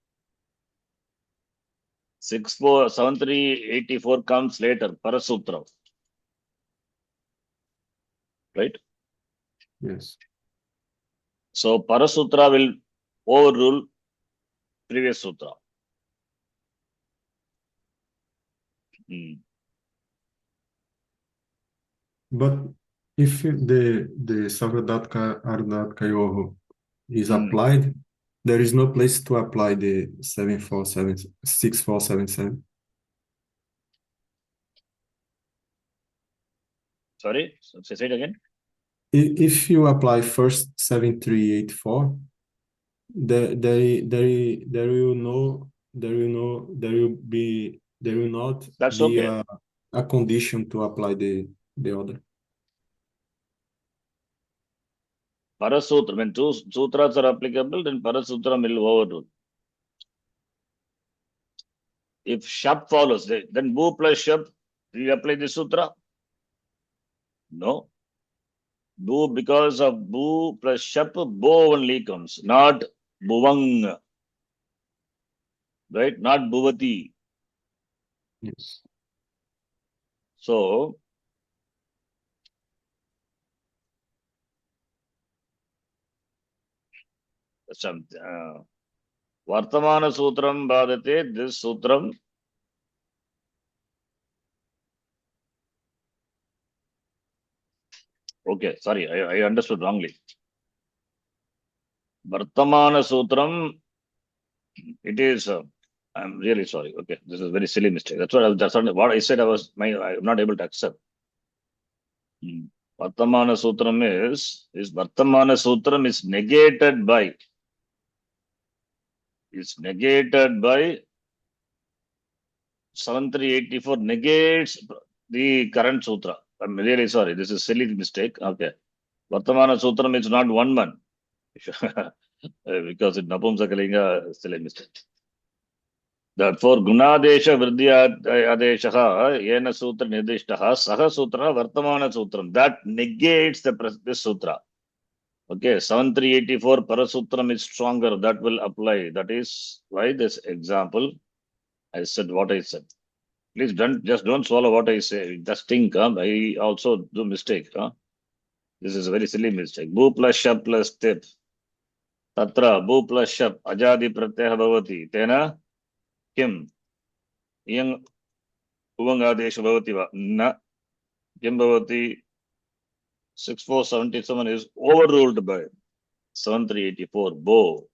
S1: 7384 comes later, Parasutra. Right?
S2: Yes.
S1: So Parasutra will overrule previous Sutra.
S2: But if the Sarvadatka Ardhatka Yoho is applied, there is no place to apply the 6477.
S1: Sorry, say it again.
S2: If you apply first 7384, there will not
S1: That's
S2: be
S1: okay.
S2: a condition to apply the other.
S1: Parasutra, when two sutras are applicable, then Parasutra will overrule. If Shap follows, then Bu plus Shap, do you apply the sutra? No. Bu, because of Bu plus Shap, Bo only comes, not Buvang. Right? Not Bhuvati.
S2: Yes.
S1: So, Vartamana Sutram Bhadate, this Sutram Okay, sorry, I understood wrongly. Vartamana Sutram, it is, I'm really sorry. Okay, this is a very silly mistake. That's what I said. I'm not able to accept. Hmm. Vartamana Sutram is Vartamana Sutram is negated by 7384 negates the current sutra. I'm really sorry. This is silly mistake. Okay. Vartamana Sutram is not one man. Because in Napumsakalinga, silly mistake. Therefore, Gunadesha Vriddhyadeshaha Yena Sutra Nidishtaha Saha Sutra Vartamana Sutram. That negates this sutra. Okay, 7384 Parasutram is stronger. That will apply. That is why this example, I said what I said. Please don't swallow what I say. Just think. I also do mistake. This is a very silly mistake. Bu plus shap plus tip. Tatra bu plus shap ajadi pratyah bhavati. Tena kim? Iyang uvangadesha bhavati va. Na. Kim bhavati 6477 is overruled by 7384. Bo.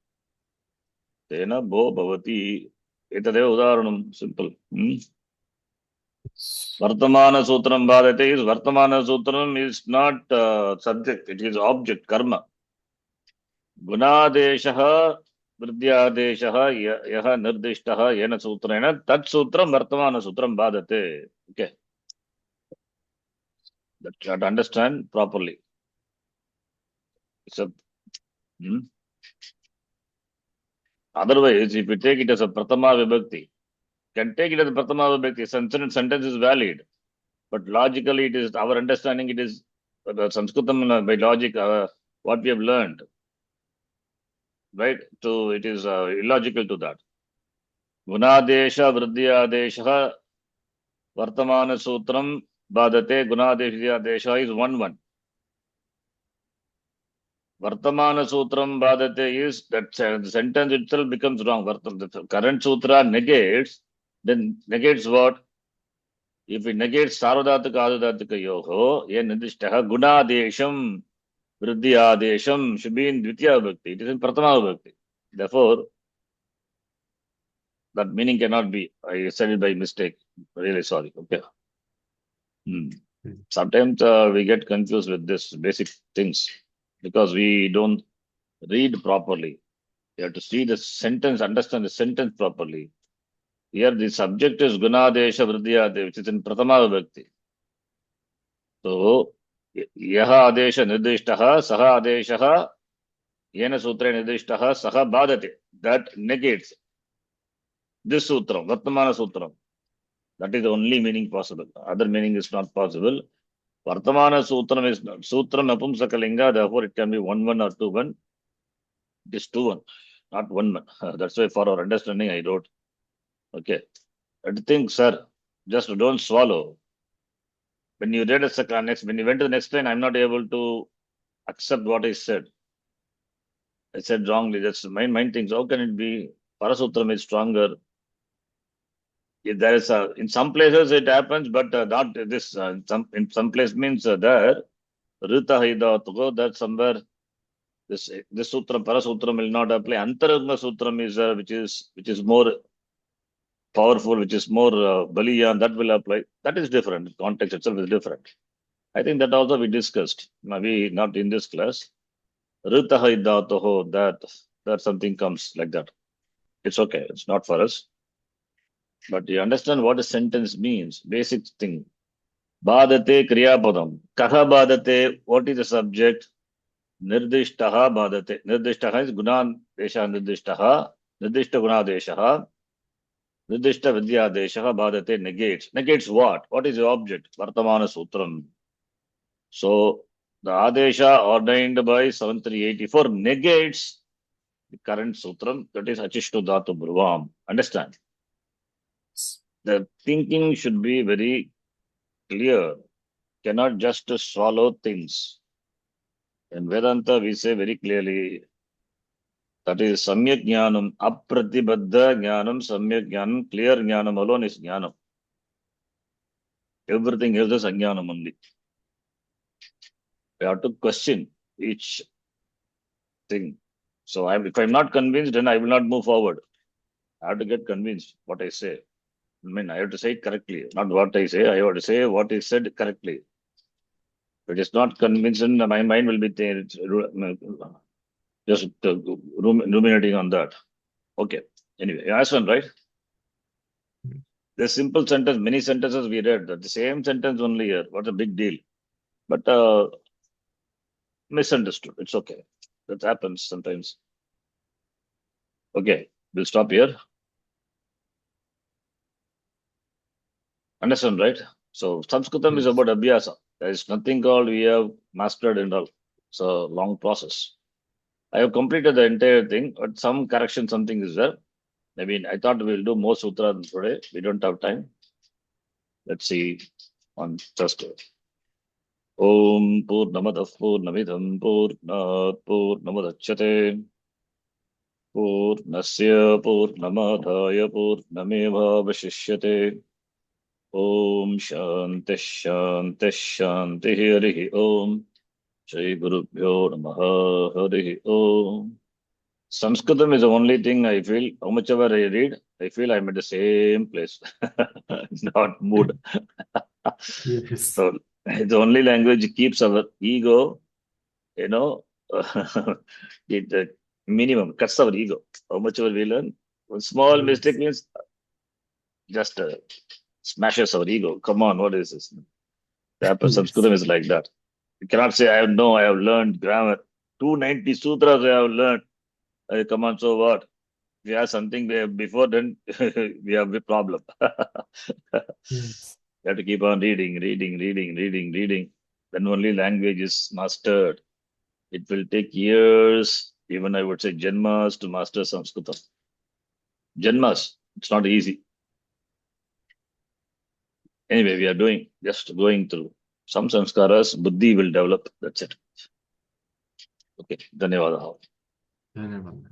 S1: Tena bo bhavati. Etadev udaharanam. Simple. Vartamana Sutram Bhadate is Vartamana Sutram is not subject, it is object, karma. Gunadeshaha Vridyadeshaha Yaha Nirdishtaha Yena Sutrena Tat Sutram Vartamana Sutram Bhadate. Okay, that you have to understand properly. So, otherwise, if you take it as a Pratama Vibhakti, can take it as a Pratama Vibhakti, sentence is valid. But logically, it is our understanding, it is Sanskritam by logic, what we have learned. Right? So it is illogical to that. Gunadesha Vriddhyadesha Vartamana Sutram Badate Gunadesha is 1-1. Vartamana Sutram Badate is that the sentence itself becomes wrong. The current sutra negates, then negates what? If it negates Sarvadhataka Adhadhataka Yoho, Yen Nidishtaha Gunadesham Vriddhyadesham should be in Dvitiya Bhakti. It is in Pratama Bhakti. Therefore, that meaning cannot be. I said it by mistake. Really sorry. Okay. Sometimes we get confused with this basic things because we don't read properly. You have to see the sentence, understand the sentence properly. Here the subject is Gunadesha Vriddhyadesha, which is in Pratama Vibhakti. So, Yaha Adesha Nirdishtaha, Saha Adeshaha, Yena Sutra Nirdishtaha, Saha Badate. That negates this Sutram, Vartamana Sutram. That is the only meaning possible. Other meaning is not possible. Vartamana Sutram is Sutram Napumsakalinga, therefore it can be 1-1 or 2-1. It is 2-1, not 1-1. That's why for our understanding I wrote. Okay. I think, sir, just don't swallow. When you read a next, when you went to the next line, I'm not able to accept what I said. I said wrongly. That's mind thinks, how can it be? Parasutram is stronger. If there is in some places it happens, but not this. In some place means there. Rita Haida that somewhere this sutram, Parasutram will not apply. Antaragma Sutram is which is more powerful, which is more baliyan, that will apply. That is different. The context itself is different. I think that also we discussed. Maybe not in this class. Rita Haidatoho, that something comes like that. It's okay. It's not for us. But you understand what a sentence means. Basic thing. Badate Kriyapadam. Kaha Badate, what is the subject? Nirdishtaha Badate. Nirdishtaha is Gunan Desha Nirdishtaha. Nirdishta Gunadeshaha. Nirdishta Vidyadeshaha Badate negates. Negates what? What is the object? Vartamana Sutram. So the Adesha ordained by 7384 negates the current Sutram, that is Achishtu Dhatu Bhruvam. Understand? The thinking should be very clear. Cannot just swallow things. In Vedanta, we say very clearly that is Samyak Jnanam, Apratibadha Jnanam, Samyak Jnanam, clear Jnanam alone is Jnanam. Everything else is Ajnanam only. I have to question each thing. So if I'm not convinced, then I will not move forward. I have to get convinced what I say. I mean, I have to say it correctly, not what I say. I have to say what is said correctly. If it is not convinced, then my mind will be there, just ruminating on that. Okay. Anyway, last one, right? The simple sentence, many sentences we read, the same sentence only here. What's a big deal? But misunderstood. It's okay. That happens sometimes. Okay, we'll stop here. Understand, right? So Sanskritam is
S2: Yes.
S1: about abhyasa. There is nothing called we have mastered and all. It's a long process. I have completed the entire thing, but some correction, something is there. I mean, I thought we'll do more sutra today. We don't have time. Let's see on Thursday. Om Purnamadah Purnamidam Purnat Purnamudachyate Purnasya Purnamadaya Purnamevavashishyate Om Shanti Shanti Shanti Harihi Om Shri Gurubhyo Namaha Harihi Om. Sanskritam is the only thing I feel, how much ever I read, I feel I'm at the same place, not moved.
S2: Yes.
S1: So the only language keeps our ego, you know, it minimum, cuts our ego. How much ever we learn, one small mistake
S2: Yes.
S1: means just smashes our ego. Come on, what is this?
S2: Yes.
S1: Sanskritam is like that. You cannot say, I have learned grammar. 290 sutras I have learned. Come on, so what? We have something there before, then we have a problem. You
S2: Yes.
S1: have to keep on reading. Then only language is mastered. It will take years, even I would say Janmas to master Sanskritam. Janmas, it's not easy. Anyway, we are just going through. Some sanskaras, buddhi will develop. That's it. Okay, धन्यवाद.
S2: धन्यवाद.